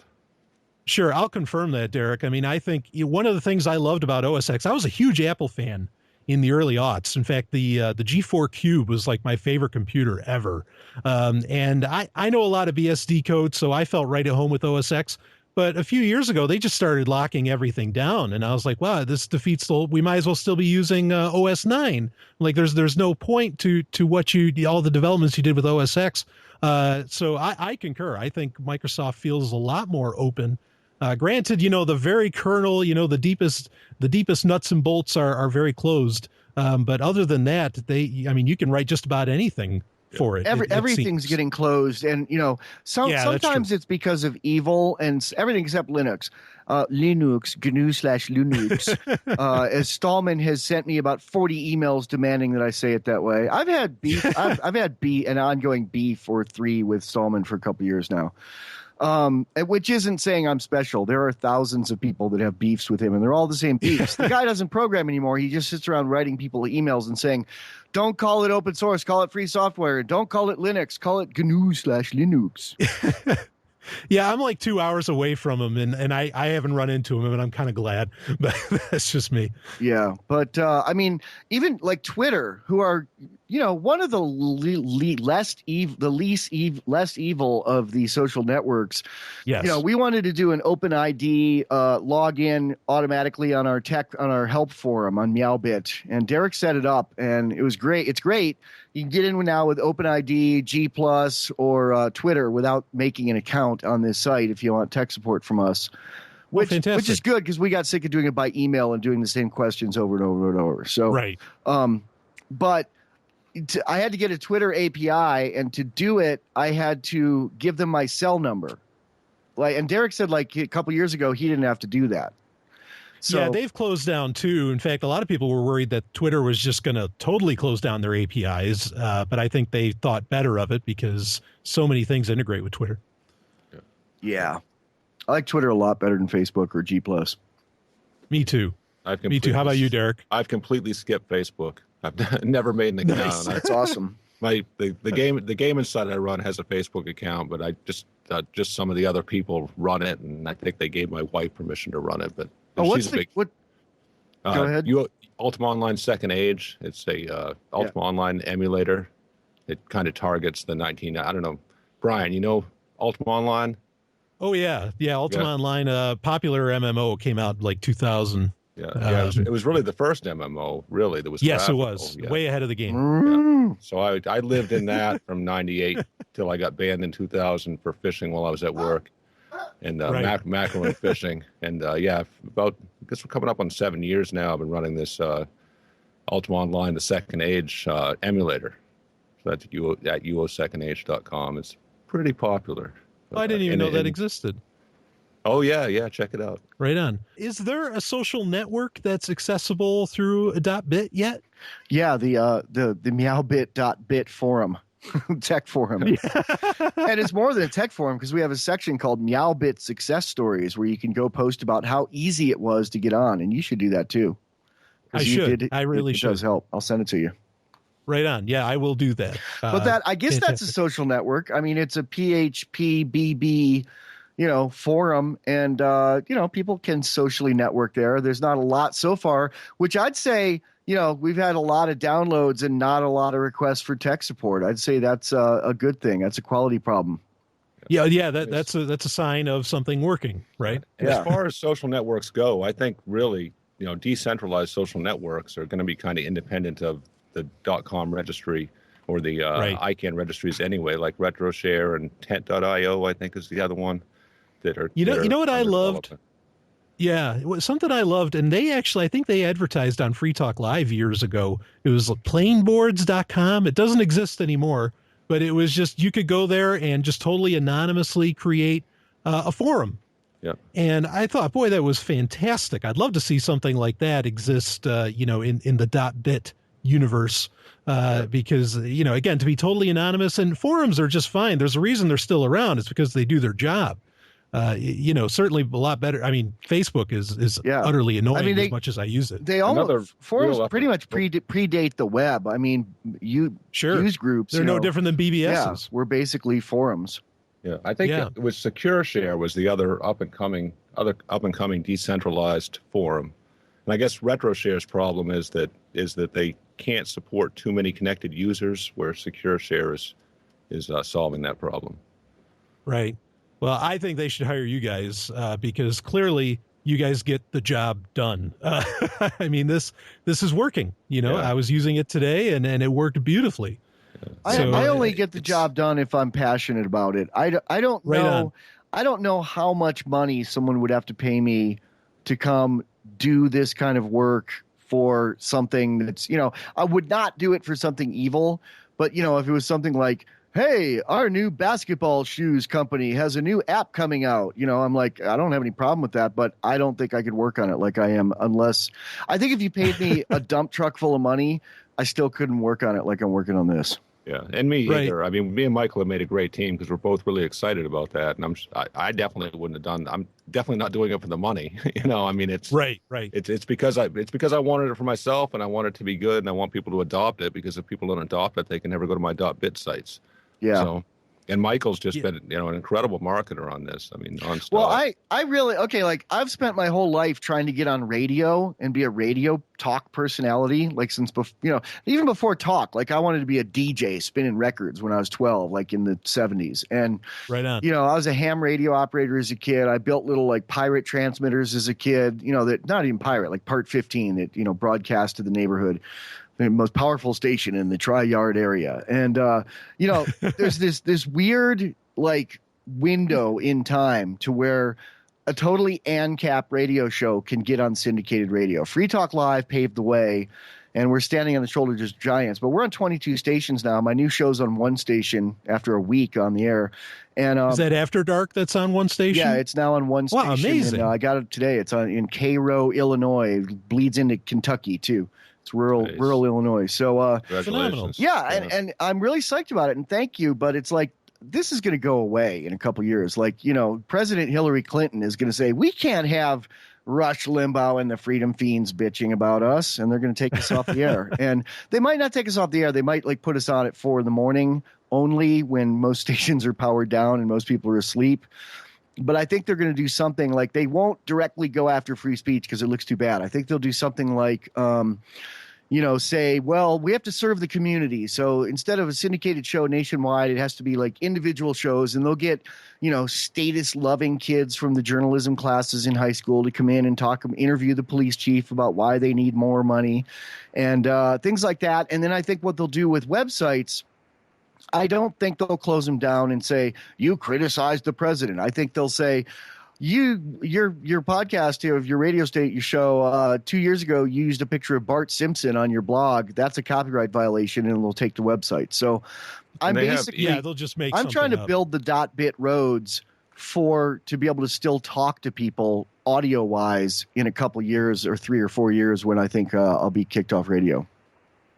Sure, I'll confirm that, Derrick. I mean, I think one of the things I loved about OS X, I was a huge Apple fan in the early aughts. In fact, the G4 Cube was like my favorite computer ever. And I know a lot of BSD code, so I felt right at home with OS X. But a few years ago, they just started locking everything down, and I was like, wow, this defeats we might as well still be using OS 9. Like, there's no point to what all the developments you did with OS X. So I concur. I think Microsoft feels a lot more open. Granted, the very kernel, the deepest nuts and bolts are very closed. But other than that, you can write just about anything for it. Everything's getting closed, and sometimes it's because of evil and everything except Linux. Linux, GNU/Linux. As Stallman has sent me about 40 emails demanding that I say it that way. I've had beef. I've had an ongoing beef or three with Stallman for a couple years now. Which isn't saying I'm special. There are thousands of people that have beefs with him, and they're all the same beefs. The guy doesn't program anymore. He just sits around writing people emails and saying, don't call it open source, call it free software. Don't call it Linux, call it GNU/Linux. Yeah, I'm like 2 hours away from him, and I haven't run into him, and I'm kind of glad, but that's just me. Yeah, but I mean, even like Twitter, who are one of the less evil of the social networks. Yes. We wanted to do an open ID login automatically on our help forum on MeowBit, and Derrick set it up, and it was great. It's great. You can get in now with OpenID, G+, or Twitter without making an account on this site if you want tech support from us. Which is good, because we got sick of doing it by email and doing the same questions over and over and over. So, right. But I had to get a Twitter API, and to do it, I had to give them my cell number. And Derrick said a couple years ago he didn't have to do that. So, yeah, they've closed down too. In fact, a lot of people were worried that Twitter was just going to totally close down their APIs, but I think they thought better of it because so many things integrate with Twitter. Yeah, I like Twitter a lot better than Facebook or G+. Me too. Me too. How about you, Derrick? I've completely skipped Facebook. I've never made an account. Nice. That's awesome. The game inside I run has a Facebook account, but I just some of the other people run it, and I think they gave my wife permission to run it. But Go ahead. Ultima Online Second Age. It's a Ultima Online emulator. It kind of targets the I don't know, Brian. Ultima Online? Oh yeah, Ultima Online, popular MMO, came out like 2000. Yeah, it was really the first MMO, really, that was yes, graphical. it was way ahead of the game. Yeah. So I lived in that from '98 till I got banned in 2000 for fishing while I was at work, and mackerel fishing. And I guess we're coming up on 7 years now. I've been running this Ultima Online, the Second Age emulator. So that's at uosecondage.com. It's pretty popular. I didn't even know that existed. Oh yeah, check it out. Right on. Is there a social network that's accessible through .bit yet? Yeah, the MeowBit.bit forum, tech forum. And it's more than a tech forum because we have a section called MeowBit Success Stories where you can go post about how easy it was to get on, and you should do that too. I should. I really should. It does help. I'll send it to you. Right on. Yeah, I will do that. But I guess that's a social network. I mean, it's a PHP BB, forum, and people can socially network there. There's not a lot so far, which I'd say, we've had a lot of downloads and not a lot of requests for tech support. I'd say that's a good thing. That's a quality problem. Yeah, that's a sign of something working, right? As far as social networks go, I think really, decentralized social networks are going to be kind of independent of the .com registry or the ICANN registries anyway, like RetroShare and Tent.io, I think is the other one that are. You know what I loved? Yeah, it was something I loved, and I think they advertised on Free Talk Live years ago. It was plainboards.com. It doesn't exist anymore, but it was just, you could go there and just totally anonymously create a forum. Yeah. And I thought, boy, that was fantastic. I'd love to see something like that exist, in the .bit universe, because, again, to be totally anonymous, and forums are just fine. There's a reason they're still around. It's because they do their job. Certainly a lot better. I mean, Facebook is utterly annoying as much as I use it. They almost forums pretty much predate the web. I mean, use groups. They're no different than BBSs. Yeah, we're basically forums. Yeah, I think it was SecureShare was the other up and coming decentralized forum, and I guess RetroShare's problem is that they can't support too many connected users, where SecureShare is solving that problem. Right. Well, I think they should hire you guys because clearly you guys get the job done. I mean, this is working. I was using it today, and it worked beautifully. I only get the job done if I'm passionate about it. I don't know. I don't know how much money someone would have to pay me to come do this kind of work for something that's, I would not do it for something evil. But, if it was something like, hey, our new basketball shoes company has a new app coming out, I'm like, I don't have any problem with that, but I don't think I could work on it like I am unless I think if you paid me a dump truck full of money, I still couldn't work on it like I'm working on this. Yeah, and me either. I mean, me and Michael have made a great team because we're both really excited about that. And I definitely wouldn't have done. I'm definitely not doing it for the money. I mean, it's right. It's because I wanted it for myself, and I want it to be good, and I want people to adopt it, because if people don't adopt it, they can never go to my .bit sites. Yeah. So, and Michael's just been, an incredible marketer on this. I mean, nonstop. Well, I really, I've spent my whole life trying to get on radio and be a radio talk personality, like since, even before talk, like I wanted to be a DJ spinning records when I was 12, like in the 70s. And, right on. I was a ham radio operator as a kid. I built little like pirate transmitters as a kid, that not even pirate, like Part 15 that, broadcast to the neighborhood. The most powerful station in the Tri-Yard area. And, there's this weird like window in time to where a totally ANCAP radio show can get on syndicated radio. Free Talk Live paved the way, and we're standing on the shoulders of giants. But we're on 22 stations now. My new show's on one station after a week on the air. And is that After Dark that's on one station? Yeah, it's now on one station. Wow, amazing. And, I got it today. It's in Cairo, Illinois. It bleeds into Kentucky, too. It's rural Illinois. So phenomenal. Yeah, and I'm really psyched about it, and thank you. But it's like, this is going to go away in a couple years. Like, President Hillary Clinton is going to say, we can't have Rush Limbaugh and the Freedom Fiends bitching about us, and they're going to take us off the air. And they might not take us off the air. They might put us on at 4 a.m. only, when most stations are powered down and most people are asleep. But I think they're going to do something like, they won't directly go after free speech because it looks too bad. I think they'll do something like, say, well, we have to serve the community. So instead of a syndicated show nationwide, it has to be like individual shows, and they'll get, status loving kids from the journalism classes in high school to come in and interview the police chief about why they need more money and things like that. And then I think what they'll do with websites, I don't think they'll close them down and say, you criticized the president. I think they'll say, your podcast here of your radio station, your show 2 years ago, you used a picture of Bart Simpson on your blog. That's a copyright violation, and they'll take the website. So I'm they'll just make. I'm trying to build the .bit roads to be able to still talk to people audio wise in a couple years or 3 or 4 years when I think I'll be kicked off radio.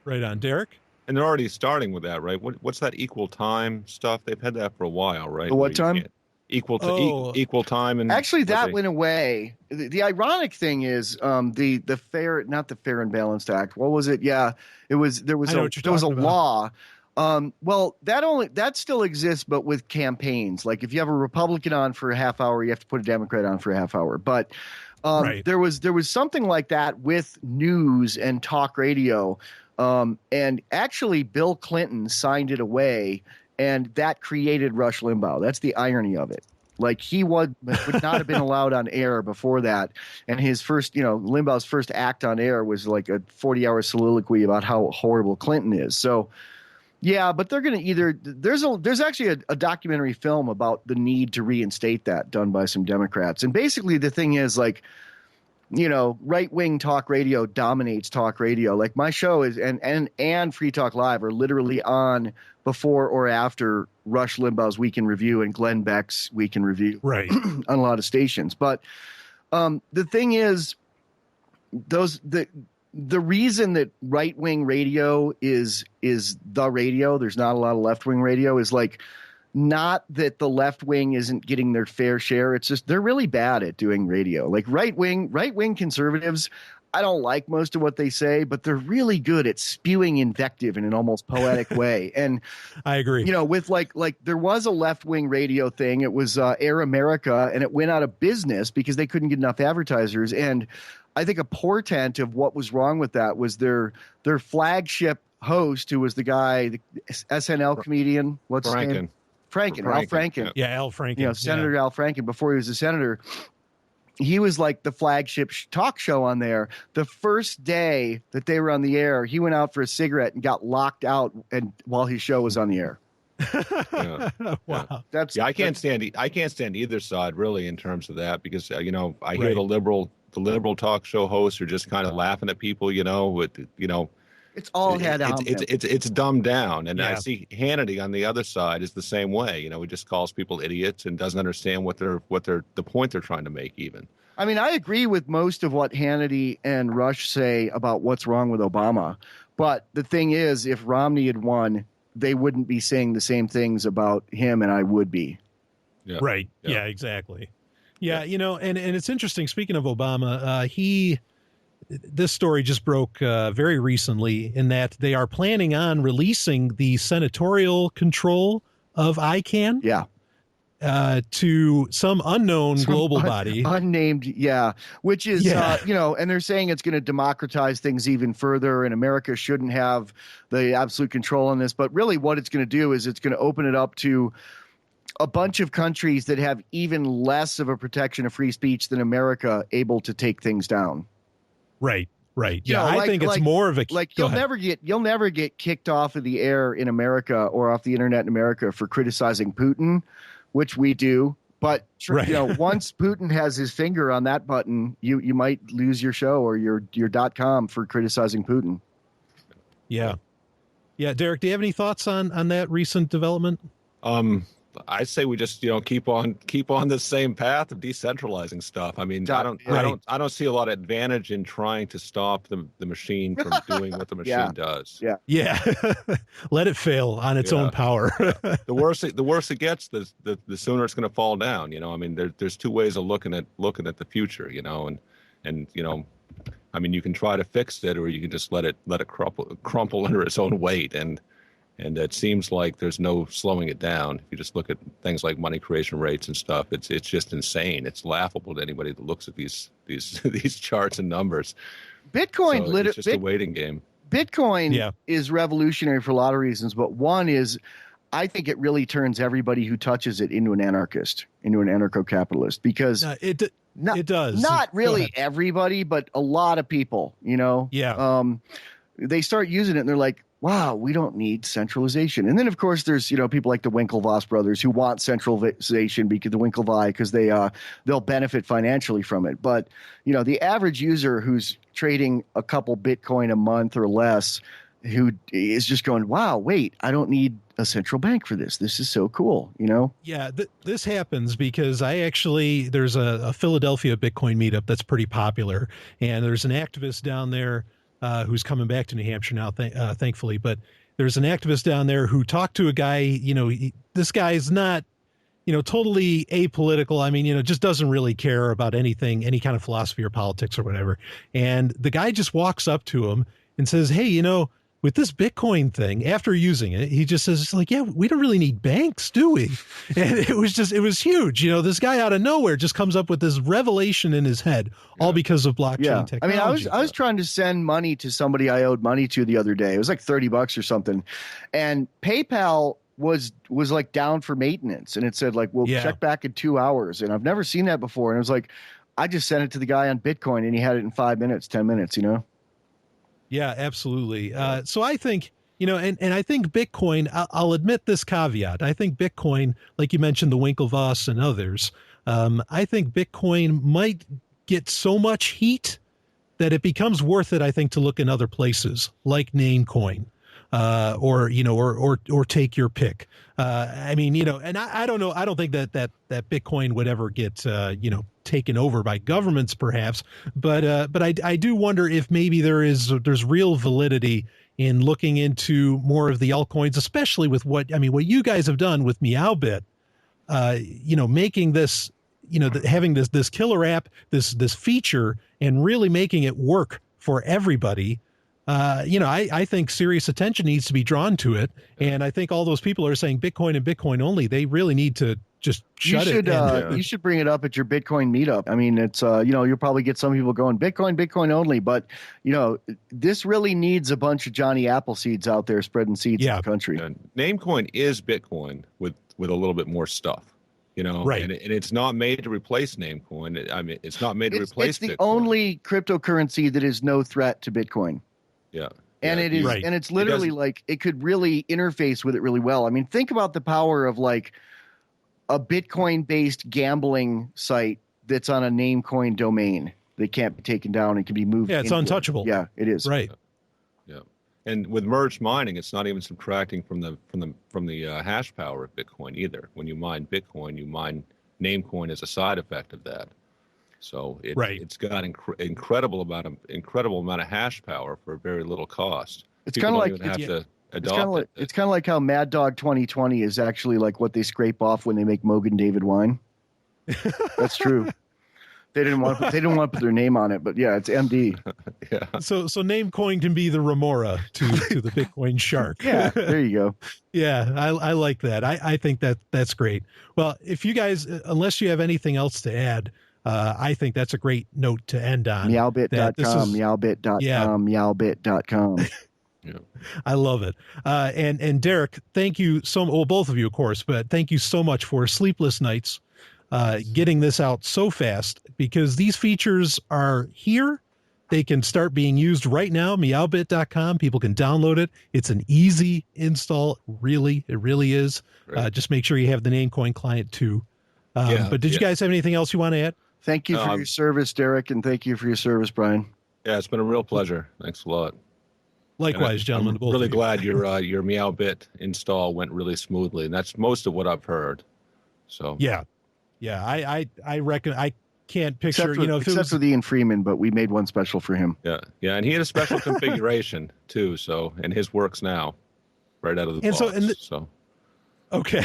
Right on, Derrick. And they're already starting with that, right? What's that equal time stuff? They've had that for a while, right? The what time? Equal time, and actually that went away. The ironic thing is the fair, not the Fair and Balanced Act. What was it? Yeah, there was a law. Well, that still exists, but with campaigns. Like if you have a Republican on for a half hour, you have to put a Democrat on for a half hour. But right. there was something like that with news and talk radio. And actually, Bill Clinton signed it away. And that created Rush Limbaugh. That's the irony of it. Like he would not have been allowed on air before that. And his first, Limbaugh's first act on air was like a 40-hour soliloquy about how horrible Clinton is. So, yeah, but they're going to there's actually a documentary film about the need to reinstate that done by some Democrats. And basically the thing is like, right-wing talk radio dominates talk radio. Like my show is and Free Talk Live are literally on before or after Rush Limbaugh's Week in Review and Glenn Beck's Week in Review, right, on a lot of stations. But the thing is, the reason that right-wing radio is the radio, there's not a lot of left-wing radio, is like not that the left wing isn't getting their fair share. It's just they're really bad at doing radio. Like right wing conservatives, I don't like most of what they say, but they're really good at spewing invective in an almost poetic way. And I agree. With like there was a left wing radio thing. It was Air America, and it went out of business because they couldn't get enough advertisers. And I think a portent of what was wrong with that was their flagship host, who was the guy, the SNL comedian. What's his name? Al Franken. Yeah, Al Franken. Senator Al Franken, before he was a senator, he was like the flagship talk show on there. The first day that they were on the air, he went out for a cigarette and got locked out while his show was on the air. Wow. I can't stand either side really in terms of that, because I hear the liberal talk show hosts are just kind of laughing at people, It's all it's dumbed down, and yeah. I see Hannity on the other side is the same way. He just calls people idiots and doesn't understand what the point they're trying to make. Even I mean, I agree with most of what Hannity and Rush say about what's wrong with Obama, but the thing is, if Romney had won, they wouldn't be saying the same things about him, and I would be. Yeah. Right? Yeah, exactly. Yeah, and it's interesting. Speaking of Obama, this story just broke very recently in that they are planning on releasing the senatorial control of ICANN to some unknown global body. Unnamed, which is, and they're saying it's going to democratize things even further, and America shouldn't have the absolute control on this. But really what it's going to do is it's going to open it up to a bunch of countries that have even less of a protection of free speech than America able to take things down. Right. Yeah, I think it's more of a you'll never get kicked off of the air in America or off the internet in America for criticizing Putin, which we do. But once Putin has his finger on that button, you might lose your show or your .com for criticizing Putin. Yeah. Derrick, do you have any thoughts on that recent development? I say we just keep on the same path of decentralizing stuff. I mean, I don't see a lot of advantage in trying to stop the machine from doing what the machine does. Yeah. Let it fail on its own power. The worse it gets, the sooner it's going to fall down. I mean, there's two ways of looking at the future. And I mean, you can try to fix it, or you can just let it crumple under its own weight. And it seems like there's no slowing it down. If you just look at things like money creation rates and stuff, it's just insane. It's laughable to anybody that looks at these charts and numbers. Bitcoin, it's just a waiting game. Bitcoin is revolutionary for a lot of reasons, but one is I think it really turns everybody who touches it into an anarchist, into an anarcho-capitalist, because it does. Not really everybody, but a lot of people, you know. Yeah. They start using it and they're like, wow, we don't need centralization. And then, of course, there's, you know, people like the Winklevoss brothers who want centralization because they'll benefit financially from it. But, you know, the average user who's trading a couple Bitcoin a month or less, who is just going, wow, wait, I don't need a central bank for this. This is so cool, you know? Yeah, this happens because there's a Philadelphia Bitcoin meetup that's pretty popular. And there's an activist down there who's coming back to New Hampshire now, thankfully. But there's an activist down there who talked to a guy, you know, this guy's not, you know, totally apolitical. I mean, you know, just doesn't really care about anything, any kind of philosophy or politics or whatever. And the guy just walks up to him and says, hey, you know, with this Bitcoin thing, after using it, he just says, like, yeah, we don't really need banks, do we? And it was huge. You know, this guy out of nowhere just comes up with this revelation in his head, all because of blockchain technology. I mean, I was trying to send money to somebody I owed money to the other day. It was like $30 or something. And PayPal was like down for maintenance. And it said like, we'll check back in 2 hours. And I've never seen that before. And it was like, I just sent it to the guy on Bitcoin and he had it in 5 minutes, 10 minutes, you know? Yeah, absolutely. So I think, you know, and I think Bitcoin, I'll admit this caveat. I think Bitcoin, like you mentioned, the Winklevoss and others, I think Bitcoin might get so much heat that it becomes worth it, I think, to look in other places like Namecoin, or, you know, or take your pick. I mean, you know, and I don't know. I don't think that Bitcoin would ever get, you know, taken over by governments, perhaps. But I do wonder if maybe there's real validity in looking into more of the altcoins, especially with what you guys have done with MeowBit, you know, making this, you know, having this killer app, this feature, and really making it work for everybody. You know, I think serious attention needs to be drawn to it. And I think all those people are saying Bitcoin and Bitcoin only. They really need to just shut it. You should bring it up at your Bitcoin meetup. I mean, it's, you know, you'll probably get some people going Bitcoin only, but you know, this really needs a bunch of Johnny Appleseeds out there spreading seeds in the country. And Namecoin is Bitcoin with a little bit more stuff. You know, right. And it's not made to replace Namecoin. I mean, it's not made to replace Bitcoin. It's the only cryptocurrency that is no threat to Bitcoin. Yeah. And it is, and it's literally like, it could really interface with it really well. I mean, think about the power of like a Bitcoin based gambling site that's on a Namecoin domain that can't be taken down and can be moved. Yeah, it's untouchable. Yeah, it is. Right. Yeah. And with merged mining, it's not even subtracting from the hash power of Bitcoin either. When you mine Bitcoin, you mine Namecoin as a side effect of that. So it's got incredible amount of hash power for very little cost. It's kind of like it's kind of like how Mad Dog 2020 is actually like what they scrape off when they make Mogan David wine. That's true. They didn't want to put their name on it, but yeah, it's MD. Yeah. So Namecoin can be the remora to the Bitcoin shark. Yeah, there you go. Yeah, I like that. I think that's great. Well, if you guys, unless you have anything else to add, I think that's a great note to end on. MeowBit.com, MeowBit.com, MeowBit.com. Yeah. I love it. And Derrick, thank you both of you, of course, but thank you so much for sleepless nights, getting this out so fast, because these features are here. They can start being used right now. MeowBit.com. People can download it. It's an easy install. It really is. Right. Just make sure you have the Namecoin client too. But did you guys have anything else you want to add? Thank you for your service, Derrick, and thank you for your service, Brian. Yeah, it's been a real pleasure. Thanks a lot. Likewise, gentlemen. I'm really glad your MeowBit install went really smoothly, and that's most of what I've heard. So yeah, I reckon I can't picture except for Ian Freeman, but we made one special for him. Yeah, and he had a special configuration too. So and his works now, right out of the box. So okay.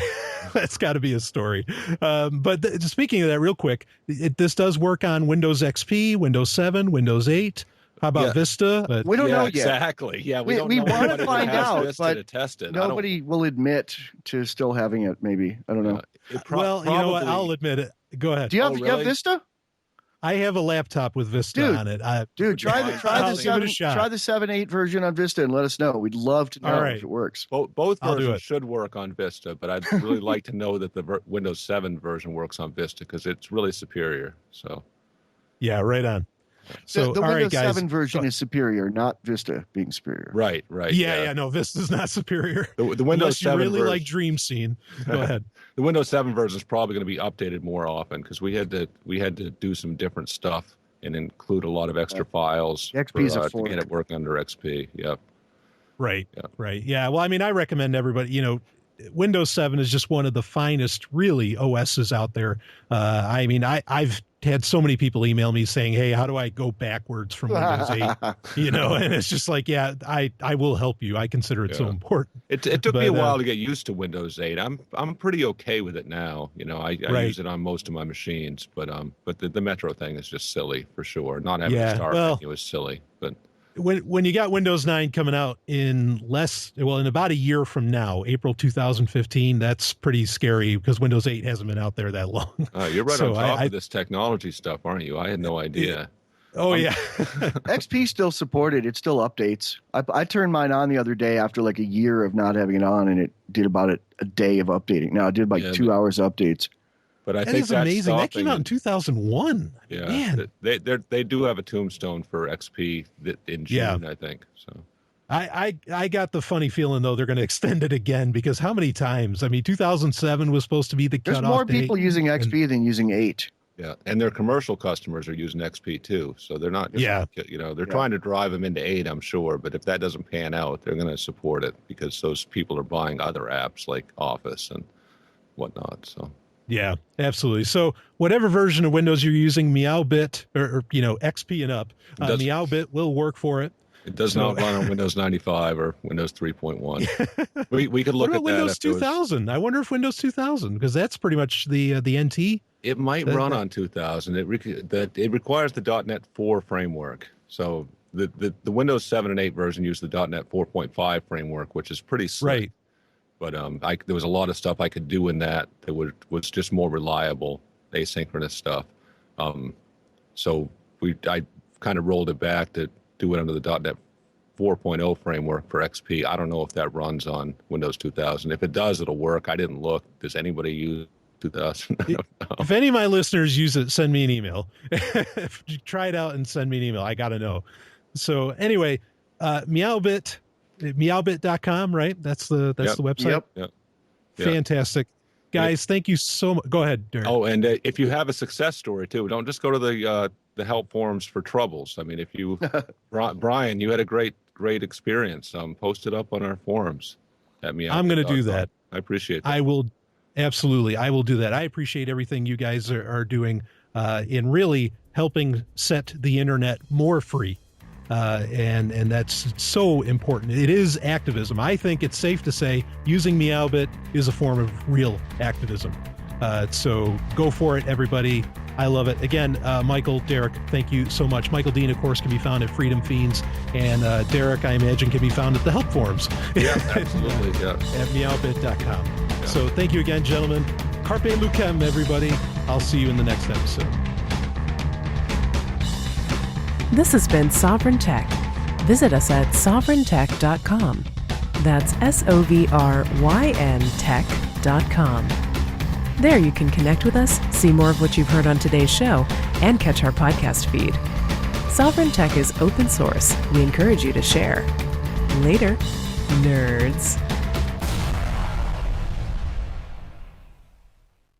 That's got to be a story. But speaking of that real quick, this does work on Windows XP, Windows 7, Windows 8. How about Vista? But we don't know yet. Exactly. Yeah, we want to find out, but to test it. Nobody will admit to still having it, maybe. I don't know. Well, you know what? I'll admit it. Go ahead. Do you have Vista? I have a laptop with Vista on it. Dude, try the I'll give it a shot. Try the 7.8 version on Vista and let us know. We'd love to know if it works. Both I'll do versions it. should work on Vista, but I'd really like to know that the Windows 7 version works on Vista because it's really superior. So, yeah, right on. So the all Windows right, guys. 7 version is superior, not Vista being superior. Right. Yeah. No, Vista's not superior. The Windows Unless you 7 really version, like Dream Scene. Go ahead. The Windows 7 version is probably going to be updated more often because we had to do some different stuff and include a lot of extra files XP's to get it working under XP. Yep. Right. Yeah. Well, I mean, I recommend everybody, Windows 7 is just one of the finest, really, OSs out there. I mean, I've had so many people email me saying, hey, how do I go backwards from Windows 8? And it's just like, yeah, I will help you. I consider it so important. It took me a while to get used to Windows 8. I'm pretty okay with it now. I use it on most of my machines, but the Metro thing is just silly for sure. Not having a start menu is silly, but. When you got Windows 9 coming out in about a year from now, April 2015, that's pretty scary because Windows 8 hasn't been out there that long. You're right on top of this technology stuff, aren't you? I had no idea. Yeah. XP still supported. It still updates. I turned mine on the other day after like a year of not having it on, and it did about a day of updating. Now it did like 2 hours updates. But I that think is amazing. That came out in 2001. Yeah, man. They do have a tombstone for XP in June, I think. So I got the funny feeling though they're going to extend it again because how many times? I mean, 2007 was supposed to be the cutoff. There's more people using XP than using 8. Yeah, and their commercial customers are using XP too, so they're not. They're trying to drive them into 8, I'm sure. But if that doesn't pan out, they're going to support it because those people are buying other apps like Office and whatnot. So. Yeah, absolutely. So whatever version of Windows you're using, MeowBit or XP and up, MeowBit will work for it. It does not run on Windows 95 or Windows 3.1. we could look at that. Windows 2000? I wonder if Windows 2000, because that's pretty much the NT. It might run on 2000. It requires the .NET 4 framework. So the Windows 7 and 8 version use the .NET 4.5 framework, which is pretty slick. Right. But there was a lot of stuff I could do in that was just more reliable, asynchronous stuff. So I kind of rolled it back to do it under the .NET 4.0 framework for XP. I don't know if that runs on Windows 2000. If it does, it'll work. I didn't look. Does anybody use 2000? I don't know. If any of my listeners use it, send me an email. Try it out and send me an email. I got to know. So anyway, MeowBit. MeowBit.com, right? That's the website. Yep. Fantastic. Guys, thank you so much. Go ahead, Derrick. Oh, and if you have a success story too, don't just go to the help forums for troubles. I mean, if you, Brian, you had a great experience. Post it up on our forums at MeowBit. I'm going to do that. I appreciate that. I will. Absolutely. I will do that. I appreciate everything you guys are doing in really helping set the internet more free. And that's so important. It is activism. I think it's safe to say using MeowBit is a form of real activism. So go for it, everybody. I love it. Again, Michael, Derrick, thank you so much. Michael Dean, of course, can be found at Freedom Fiends, and Derrick, I imagine, can be found at the help forums. Yeah, absolutely. Yeah. At meowbit.com. Yeah. So thank you again, gentlemen. Carpe Lucem, everybody. I'll see you in the next episode. This has been Sovryn Tech. Visit us at sovryntech.com. That's SOVRYN tech.com. There you can connect with us, see more of what you've heard on today's show, and catch our podcast feed. Sovryn Tech is open source. We encourage you to share. Later, nerds.